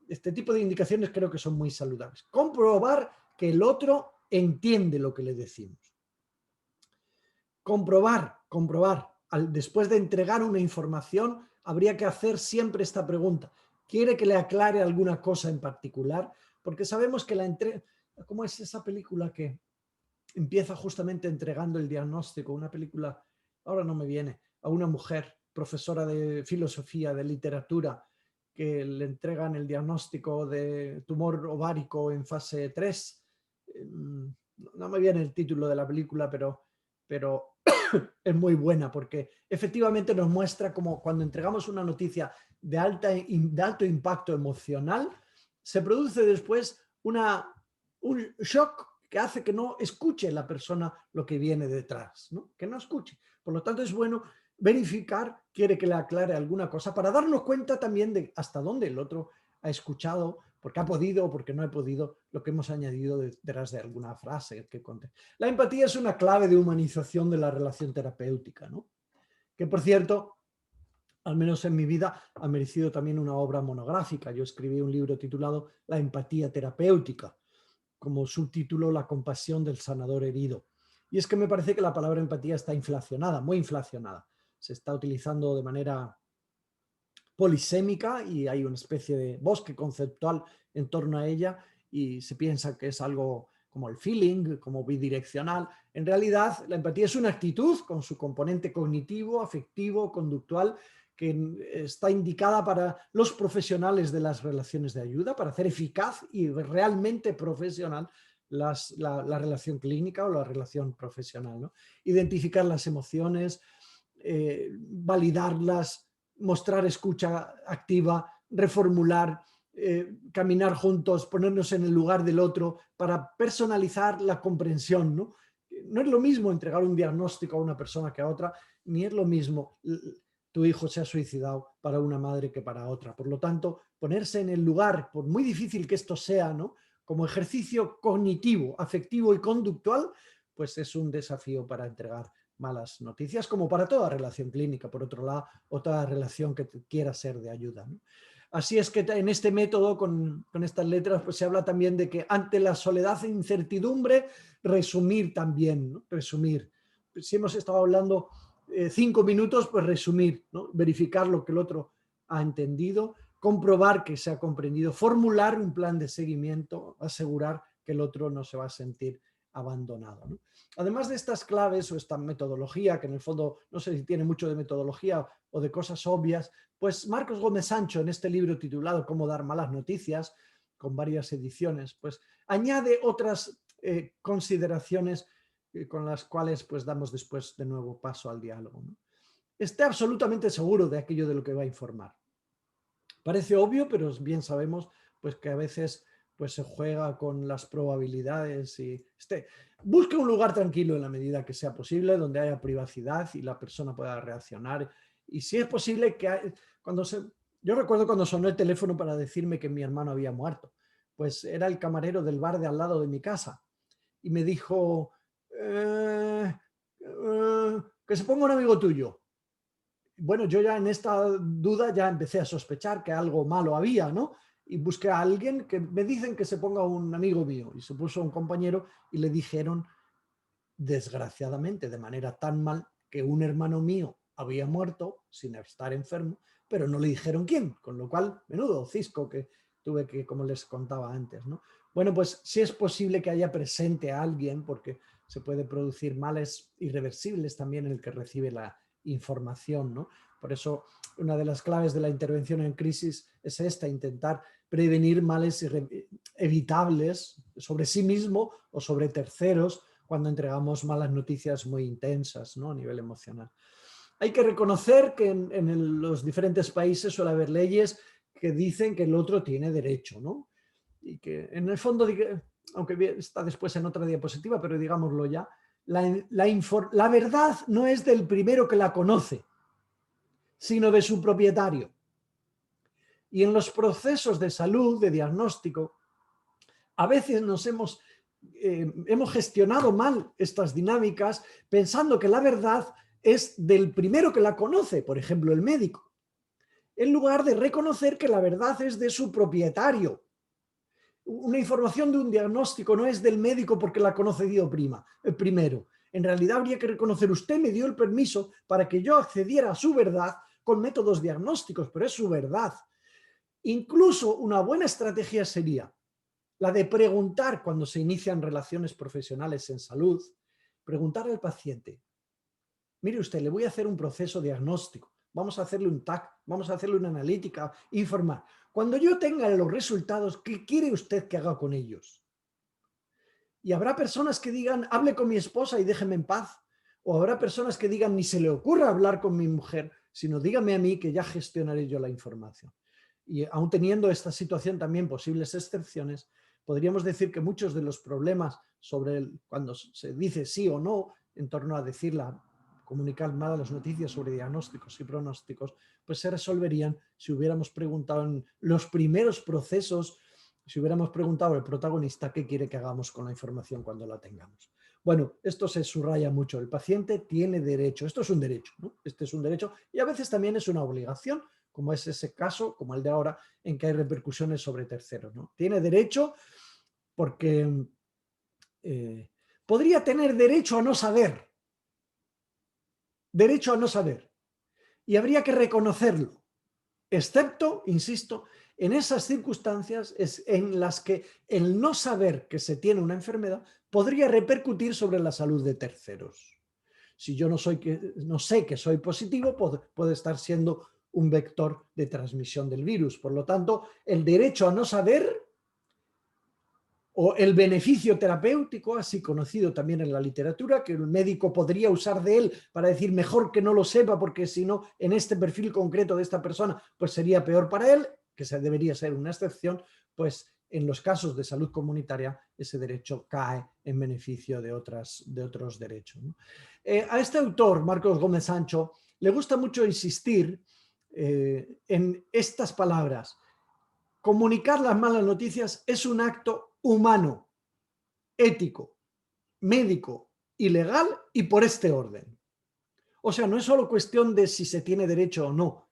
Speaker 1: este tipo de indicaciones creo que son muy saludables. Comprobar que el otro entiende lo que le decimos. Comprobar. Después de entregar una información, habría que hacer siempre esta pregunta. ¿Quiere que le aclare alguna cosa en particular? Porque sabemos que ¿cómo es esa película que empieza justamente entregando el diagnóstico? Una película, ahora no me viene, a una mujer, profesora de filosofía, de literatura, que le entregan el diagnóstico de tumor ovárico en fase 3. No me viene el título de la película, pero es muy buena porque efectivamente nos muestra cómo cuando entregamos una noticia de alto impacto emocional, se produce después un shock que hace que no escuche la persona lo que viene detrás, ¿no? Que no escuche. Por lo tanto, es bueno verificar, quiere que le aclare alguna cosa para darnos cuenta también de hasta dónde el otro ha escuchado, porque ha podido o porque no ha podido, lo que hemos añadido detrás de alguna frase que conté. La empatía es una clave de humanización de la relación terapéutica, ¿no? Que, por cierto, al menos en mi vida, ha merecido también una obra monográfica. Yo escribí un libro titulado La empatía terapéutica, como subtítulo La compasión del sanador herido. Y es que me parece que la palabra empatía está inflacionada, muy inflacionada. Se está utilizando de manera polisémica y hay una especie de bosque conceptual en torno a ella y se piensa que es algo como el feeling, como bidireccional. En realidad, la empatía es una actitud con su componente cognitivo, afectivo, conductual, que está indicada para los profesionales de las relaciones de ayuda, para hacer eficaz y realmente profesional la relación clínica o la relación profesional, ¿no? Identificar las emociones, validarlas, mostrar escucha activa, reformular, caminar juntos, ponernos en el lugar del otro para personalizar la comprensión, ¿no? No es lo mismo entregar un diagnóstico a una persona que a otra, ni es lo mismo tu hijo se ha suicidado para una madre que para otra. Por lo tanto, ponerse en el lugar, por muy difícil que esto sea, ¿no?, como ejercicio cognitivo, afectivo y conductual, pues es un desafío para entregar malas noticias, como para toda relación clínica, por otro lado, o toda relación que quiera ser de ayuda, ¿no? Así es que en este método, con estas letras, pues se habla también de que ante la soledad e incertidumbre, resumir también, ¿no? Resumir. Si hemos estado hablando 5 minutos, pues resumir, ¿no? Verificar lo que el otro ha entendido, comprobar que se ha comprendido, formular un plan de seguimiento, asegurar que el otro no se va a sentir abandonado, ¿no? Además de estas claves o esta metodología, que en el fondo no sé si tiene mucho de metodología o de cosas obvias, pues Marcos Gómez Sancho, en este libro titulado Cómo dar malas noticias, con varias ediciones, pues añade otras consideraciones con las cuales pues damos después de nuevo paso al diálogo, ¿no? Esté absolutamente seguro de aquello de lo que va a informar. Parece obvio, pero bien sabemos pues que a veces pues se juega con las probabilidades y busque un lugar tranquilo en la medida que sea posible, donde haya privacidad y la persona pueda reaccionar. Y si es posible que yo recuerdo cuando sonó el teléfono para decirme que mi hermano había muerto, pues era el camarero del bar de al lado de mi casa y me dijo que se ponga un amigo tuyo. Bueno, yo ya en esta duda ya empecé a sospechar que algo malo había, ¿no? Y busqué a alguien que me dicen que se ponga un amigo mío. Y se puso un compañero y le dijeron, desgraciadamente, de manera tan mal, que un hermano mío había muerto sin estar enfermo, pero no le dijeron quién. Con lo cual, menudo cisco que tuve que, como les contaba antes, ¿no? Bueno, pues sí es posible que haya presente a alguien, porque se puede producir males irreversibles también en el que recibe la información, ¿no? Por eso una de las claves de la intervención en crisis es esta, intentar prevenir males evitables sobre sí mismo o sobre terceros cuando entregamos malas noticias muy intensas, ¿no?, a nivel emocional. Hay que reconocer que en los diferentes países suele haber leyes que dicen que el otro tiene derecho, ¿no? Y que en el fondo, aunque está después en otra diapositiva, pero digámoslo ya, la verdad no es del primero que la conoce, sino de su propietario. Y en los procesos de salud, de diagnóstico, a veces hemos gestionado mal estas dinámicas pensando que la verdad es del primero que la conoce, por ejemplo, el médico, en lugar de reconocer que la verdad es de su propietario. Una información de un diagnóstico no es del médico porque la conoce Dios primero. En realidad habría que reconocer, usted me dio el permiso para que yo accediera a su verdad con métodos diagnósticos, pero es su verdad. Incluso una buena estrategia sería la de preguntar cuando se inician relaciones profesionales en salud, preguntar al paciente, mire usted, le voy a hacer un proceso diagnóstico, vamos a hacerle un TAC, vamos a hacerle una analítica, informar. Cuando yo tenga los resultados, ¿qué quiere usted que haga con ellos? Y habrá personas que digan, hable con mi esposa y déjeme en paz. O habrá personas que digan, ni se le ocurra hablar con mi mujer, sino dígame a mí que ya gestionaré yo la información. Y aún teniendo esta situación también posibles excepciones, podríamos decir que muchos de los problemas sobre cuando se dice sí o no en torno a comunicar malas noticias sobre diagnósticos y pronósticos, pues se resolverían si hubiéramos preguntado en los primeros procesos, si hubiéramos preguntado al protagonista qué quiere que hagamos con la información cuando la tengamos. Bueno, esto se subraya mucho. El paciente tiene derecho. Esto es un derecho, ¿no? Este es un derecho y a veces también es una obligación, como es ese caso, como el de ahora, en que hay repercusiones sobre terceros, ¿no? Tiene derecho porque podría tener derecho a no saber. Derecho a no saber. Y habría que reconocerlo. Excepto, insisto, en esas circunstancias en las que el no saber que se tiene una enfermedad podría repercutir sobre la salud de terceros. Si yo no sé que soy positivo, puede estar siendo un vector de transmisión del virus. Por lo tanto, el derecho a no saber o el beneficio terapéutico, así conocido también en la literatura, que el médico podría usar de él para decir mejor que no lo sepa, porque si no, en este perfil concreto de esta persona, pues sería peor para él, que debería ser una excepción, pues en los casos de salud comunitaria ese derecho cae en beneficio de otros derechos, ¿no? A este autor, Marcos Gómez Sancho, le gusta mucho insistir en estas palabras. Comunicar las malas noticias es un acto humano, ético, médico y legal y por este orden. O sea, no es solo cuestión de si se tiene derecho o no,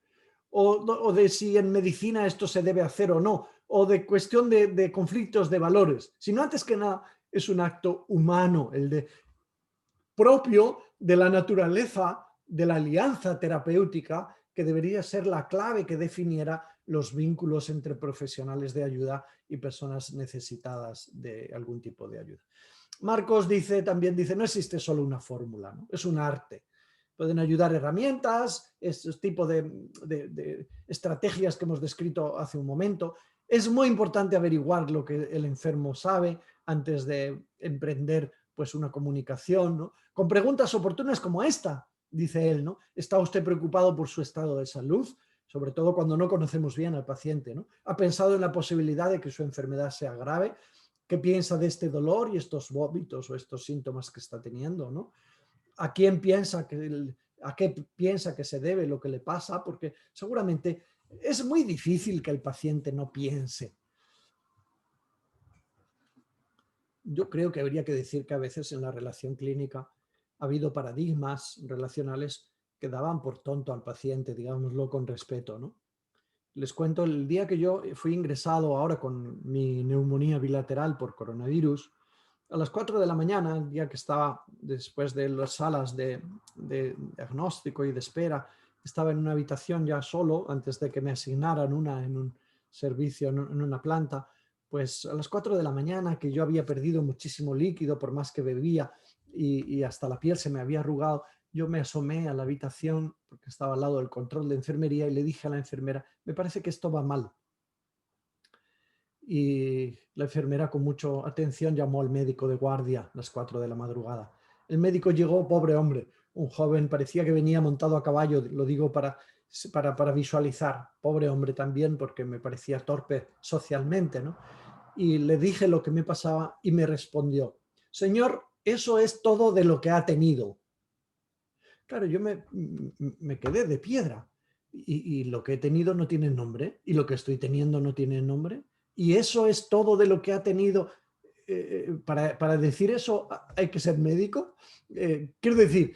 Speaker 1: o de si en medicina esto se debe hacer o no, o de cuestión de conflictos de valores, sino antes que nada es un acto humano, propio de la naturaleza de la alianza terapéutica, que debería ser la clave que definiera los vínculos entre profesionales de ayuda y personas necesitadas de algún tipo de ayuda. Marcos también dice, no existe solo una fórmula, ¿no? Es un arte. Pueden ayudar herramientas, este tipo de estrategias que hemos descrito hace un momento. Es muy importante averiguar lo que el enfermo sabe antes de emprender pues una comunicación, ¿no? Con preguntas oportunas como esta, dice él, ¿no? ¿Está usted preocupado por su estado de salud? Sobre todo cuando no conocemos bien al paciente, ¿no? ¿Ha pensado en la posibilidad de que su enfermedad sea grave? ¿Qué piensa de este dolor y estos vómitos o estos síntomas que está teniendo, ¿no? ¿A qué piensa que se debe lo que le pasa? Porque seguramente es muy difícil que el paciente no piense. Yo creo que habría que decir que a veces en la relación clínica ha habido paradigmas relacionales que daban por tonto al paciente, digámoslo con respeto, ¿no? Les cuento, el día que yo fui ingresado ahora con mi neumonía bilateral por coronavirus, a las 4 de la mañana, el día que estaba después de las salas de diagnóstico y de espera, estaba en una habitación ya solo antes de que me asignaran en un servicio, en una planta, pues a las 4 de la mañana, que yo había perdido muchísimo líquido por más que bebía y hasta la piel se me había arrugado, yo me asomé a la habitación porque estaba al lado del control de enfermería y le dije a la enfermera, me parece que esto va mal. Y la enfermera con mucha atención llamó al médico de guardia a las 4 de la madrugada. El médico llegó, pobre hombre, un joven, parecía que venía montado a caballo, lo digo para visualizar, pobre hombre también porque me parecía torpe socialmente, ¿no? Y le dije lo que me pasaba y me respondió, señor, eso es todo de lo que ha tenido. Claro, yo me quedé de piedra y lo que he tenido no tiene nombre y lo que estoy teniendo no tiene nombre y eso es todo de lo que ha tenido. Para decir eso hay que ser médico. Quiero decir,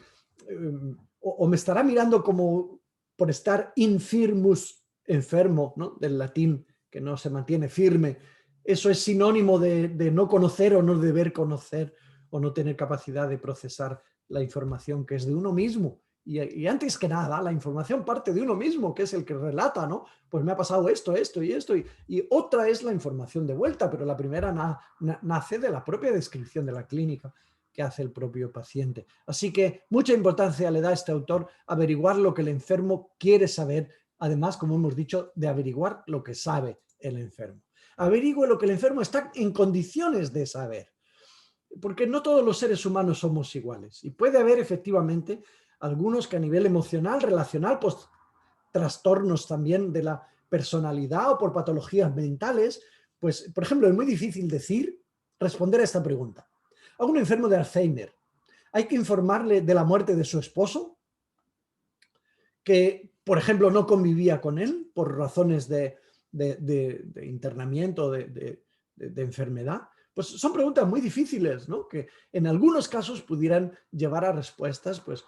Speaker 1: o me estará mirando como por estar infirmus, enfermo, ¿no? Del latín que no se mantiene firme. Eso es sinónimo de no conocer o no deber conocer o no tener capacidad de procesar la información que es de uno mismo. Y antes que nada, la información parte de uno mismo, que es el que relata, ¿no? Pues me ha pasado esto, esto y esto. Y otra es la información de vuelta, pero la primera nace de la propia descripción de la clínica que hace el propio paciente. Así que mucha importancia le da a este autor averiguar lo que el enfermo quiere saber, además, como hemos dicho, de averiguar lo que sabe el enfermo. Averigüe lo que el enfermo está en condiciones de saber. Porque no todos los seres humanos somos iguales y puede haber efectivamente algunos que a nivel emocional, relacional, pues trastornos también de la personalidad o por patologías mentales, pues por ejemplo es muy difícil responder a esta pregunta. A un enfermo de Alzheimer, ¿hay que informarle de la muerte de su esposo? Que por ejemplo no convivía con él por razones de internamiento, de enfermedad. Pues son preguntas muy difíciles, ¿no? Que en algunos casos pudieran llevar a respuestas, pues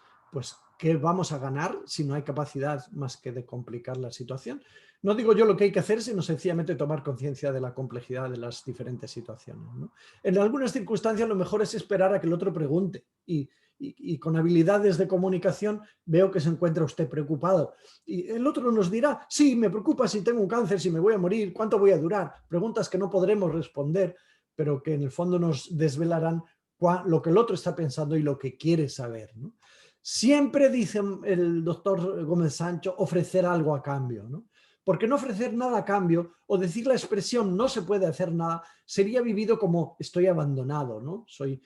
Speaker 1: ¿qué vamos a ganar si no hay capacidad más que de complicar la situación? No digo yo lo que hay que hacer, sino sencillamente tomar conciencia de la complejidad de las diferentes situaciones, ¿no? En algunas circunstancias lo mejor es esperar a que el otro pregunte y con habilidades de comunicación veo que se encuentra usted preocupado. Y el otro nos dirá, sí, me preocupa si tengo un cáncer, si me voy a morir, cuánto voy a durar. Preguntas que no podremos responder, pero que en el fondo nos desvelarán lo que el otro está pensando y lo que quiere saber, ¿no? Siempre, dice el doctor Gómez Sancho, ofrecer algo a cambio, ¿no? Porque no ofrecer nada a cambio o decir la expresión no se puede hacer nada sería vivido como estoy abandonado, ¿no? Soy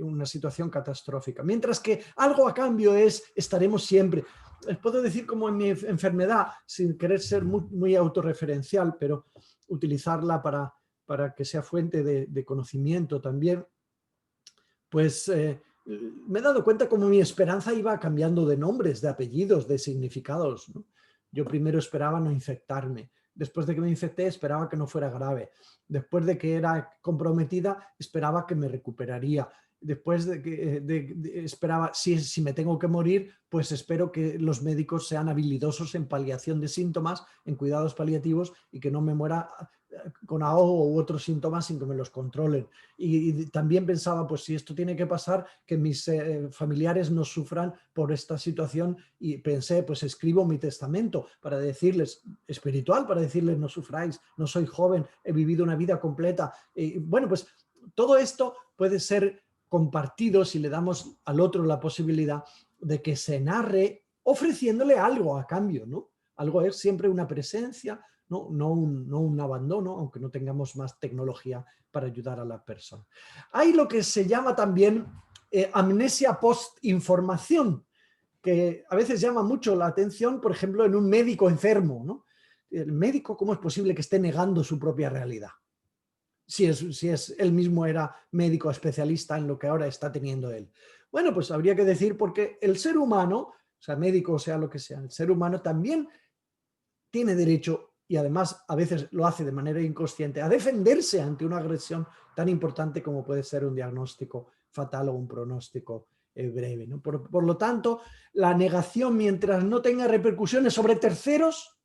Speaker 1: una situación catastrófica. Mientras que algo a cambio es estaremos siempre. Les puedo decir como en mi enfermedad, sin querer ser muy autorreferencial, pero utilizarla para que sea fuente de conocimiento también, pues me he dado cuenta como mi esperanza iba cambiando de nombres, de apellidos, de significados, ¿no? Yo primero esperaba no infectarme. Después de que me infecté, esperaba que no fuera grave. Después de que era comprometida, esperaba que me recuperaría. Después de que esperaba, si me tengo que morir, pues espero que los médicos sean habilidosos en paliación de síntomas, en cuidados paliativos, y que no me muera con ahogo u otros síntomas sin que me los controlen. Y también pensaba, pues si esto tiene que pasar, que mis familiares no sufran por esta situación, y pensé, pues escribo mi testamento para decirles, espiritual, para decirles no sufráis, no soy joven, he vivido una vida completa. Y bueno, pues todo esto puede ser compartido si le damos al otro la posibilidad de que se narre ofreciéndole algo a cambio, ¿no? Algo es siempre una presencia, no un abandono, aunque no tengamos más tecnología para ayudar a la persona. Hay lo que se llama también amnesia post-información, que a veces llama mucho la atención, por ejemplo, en un médico enfermo, ¿no? El médico, ¿cómo es posible que esté negando su propia realidad? Si él mismo era médico especialista en lo que ahora está teniendo él. Bueno, pues habría que decir porque el ser humano, o sea, médico o sea lo que sea, el ser humano también tiene derecho, y además a veces lo hace de manera inconsciente, a defenderse ante una agresión tan importante como puede ser un diagnóstico fatal o un pronóstico breve, ¿no? Por lo tanto, la negación, mientras no tenga repercusiones sobre terceros,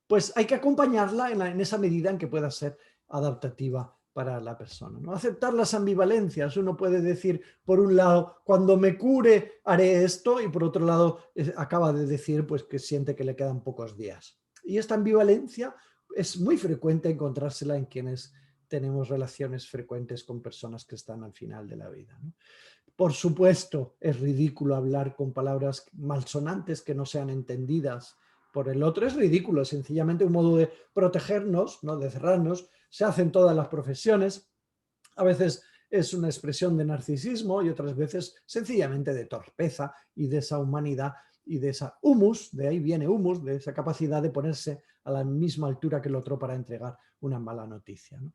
Speaker 1: pues hay que acompañarla en esa medida en que pueda ser adaptativa para la persona, ¿no? Aceptar las ambivalencias. Uno puede decir, por un lado, cuando me cure haré esto, y por otro lado acaba de decir pues, que siente que le quedan pocos días. Y esta ambivalencia es muy frecuente encontrársela en quienes tenemos relaciones frecuentes con personas que están al final de la vida, ¿no? Por supuesto, es ridículo hablar con palabras malsonantes que no sean entendidas por el otro. Es ridículo, es sencillamente un modo de protegernos, ¿no? De cerrarnos. Se hace en todas las profesiones. A veces es una expresión de narcisismo y otras veces sencillamente de torpeza y de esa humanidad y de esa humus, de ahí viene humus, de esa capacidad de ponerse a la misma altura que el otro para entregar una mala noticia, ¿no?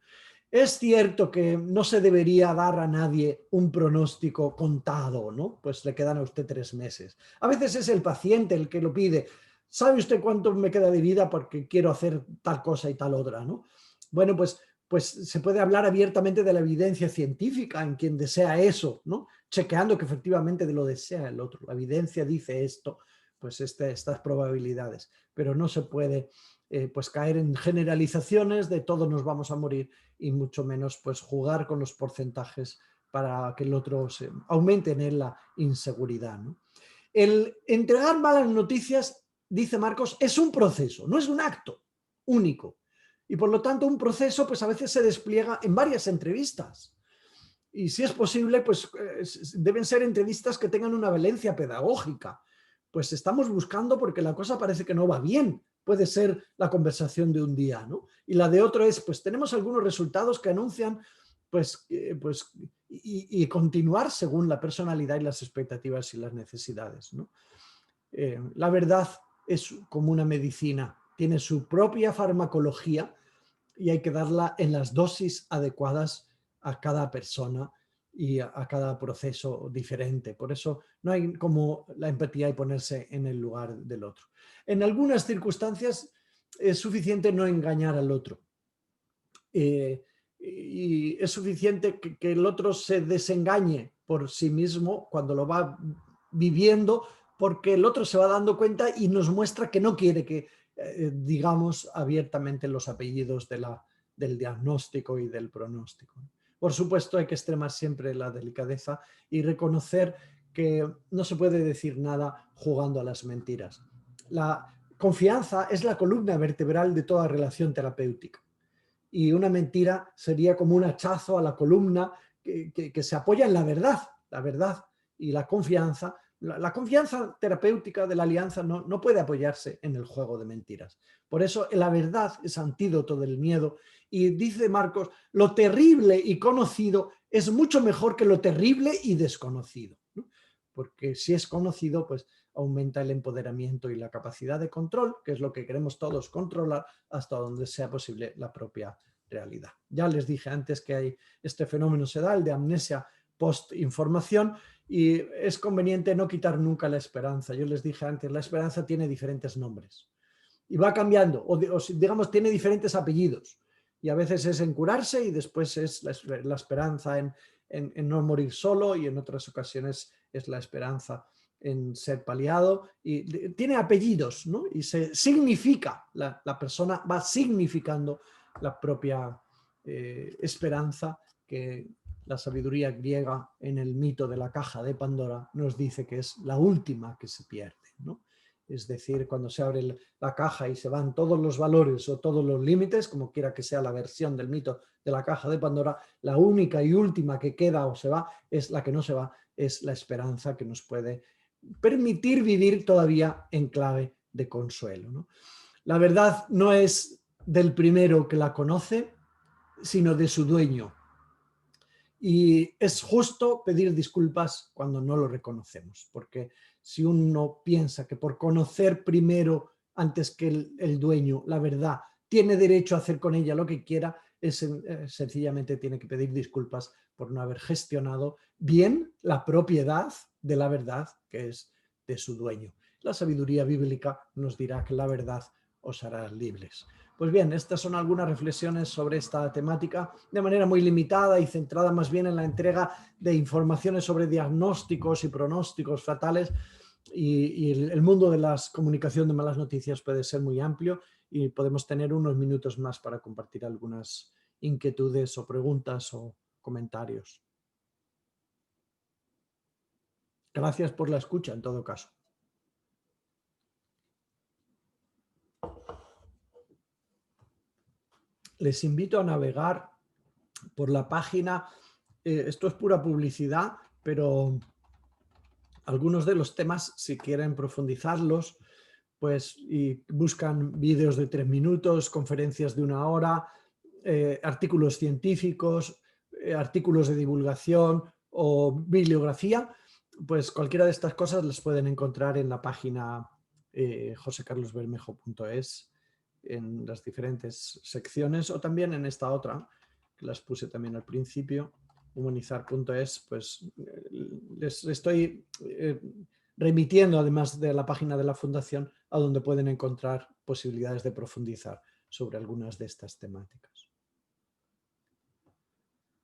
Speaker 1: Es cierto que no se debería dar a nadie un pronóstico contado, ¿no? Pues le quedan a usted 3 meses. A veces es el paciente el que lo pide. ¿Sabe usted cuánto me queda de vida porque quiero hacer tal cosa y tal otra, ¿no? Bueno, pues se puede hablar abiertamente de la evidencia científica en quien desea eso, ¿no? Chequeando que efectivamente lo desea el otro. La evidencia dice esto, pues estas probabilidades. Pero no se puede pues caer en generalizaciones de todos nos vamos a morir, y mucho menos pues jugar con los porcentajes para que el otro aumente en él la inseguridad, ¿no? El entregar malas noticias, dice Marcos, es un proceso, no es un acto único. Y por lo tanto un proceso pues a veces se despliega en varias entrevistas. Y si es posible, pues deben ser entrevistas que tengan una valencia pedagógica. Pues estamos buscando porque la cosa parece que no va bien. Puede ser la conversación de un día, ¿no? Y la de otro es, pues tenemos algunos resultados que anuncian, y continuar según la personalidad y las expectativas y las necesidades, ¿no? La verdad es como una medicina, tiene su propia farmacología y hay que darla en las dosis adecuadas a cada persona y a cada proceso diferente. Por eso no hay como la empatía y ponerse en el lugar del otro. En algunas circunstancias es suficiente no engañar al otro. Y es suficiente que el otro se desengañe por sí mismo cuando lo va viviendo, porque el otro se va dando cuenta y nos muestra que no quiere que digamos abiertamente los apellidos del diagnóstico y del pronóstico. Por supuesto, hay que extremar siempre la delicadeza y reconocer que no se puede decir nada jugando a las mentiras. La confianza es la columna vertebral de toda relación terapéutica. Y una mentira sería como un hachazo a la columna que se apoya en la verdad y la confianza La confianza terapéutica de la alianza no puede apoyarse en el juego de mentiras. Por eso la verdad es antídoto del miedo. Y dice Marcos, lo terrible y conocido es mucho mejor que lo terrible y desconocido, ¿no? Porque si es conocido, pues aumenta el empoderamiento y la capacidad de control, que es lo que queremos todos controlar hasta donde sea posible la propia realidad. Ya les dije antes que este fenómeno se da, el de amnesia post-información, y es conveniente no quitar nunca la esperanza. Yo les dije antes, la esperanza tiene diferentes nombres y va cambiando, o digamos tiene diferentes apellidos, y a veces es en curarse y después es la esperanza en no morir solo, y en otras ocasiones es la esperanza en ser paliado, y tiene apellidos, ¿no? Y se significa, la persona va significando la propia esperanza, que la sabiduría griega en el mito de la caja de Pandora nos dice que es la última que se pierde, ¿no? Es decir, cuando se abre la caja y se van todos los valores o todos los límites, como quiera que sea la versión del mito de la caja de Pandora, la única y última que queda o se va, es la que no se va, es la esperanza, que nos puede permitir vivir todavía en clave de consuelo, ¿no? La verdad no es del primero que la conoce, sino de su dueño. Y es justo pedir disculpas cuando no lo reconocemos, porque si uno piensa que por conocer primero, antes que el dueño, la verdad, tiene derecho a hacer con ella lo que quiera, sencillamente tiene que pedir disculpas por no haber gestionado bien la propiedad de la verdad, que es de su dueño. La sabiduría bíblica nos dirá que la verdad os hará libres. Pues bien, estas son algunas reflexiones sobre esta temática de manera muy limitada y centrada más bien en la entrega de informaciones sobre diagnósticos y pronósticos fatales, y el mundo de la comunicación de malas noticias puede ser muy amplio, y podemos tener unos minutos más para compartir algunas inquietudes o preguntas o comentarios. Gracias por la escucha en todo caso. Les invito a navegar por la página, esto es pura publicidad, pero algunos de los temas, si quieren profundizarlos, pues y buscan vídeos de 3 minutos, conferencias de 1 hora, artículos científicos, artículos de divulgación o bibliografía, pues cualquiera de estas cosas las pueden encontrar en la página josecarlosbermejo.es, en las diferentes secciones, o también en esta otra, que las puse también al principio, humanizar.es, pues les estoy remitiendo, además de la página de la Fundación, a donde pueden encontrar posibilidades de profundizar sobre algunas de estas temáticas.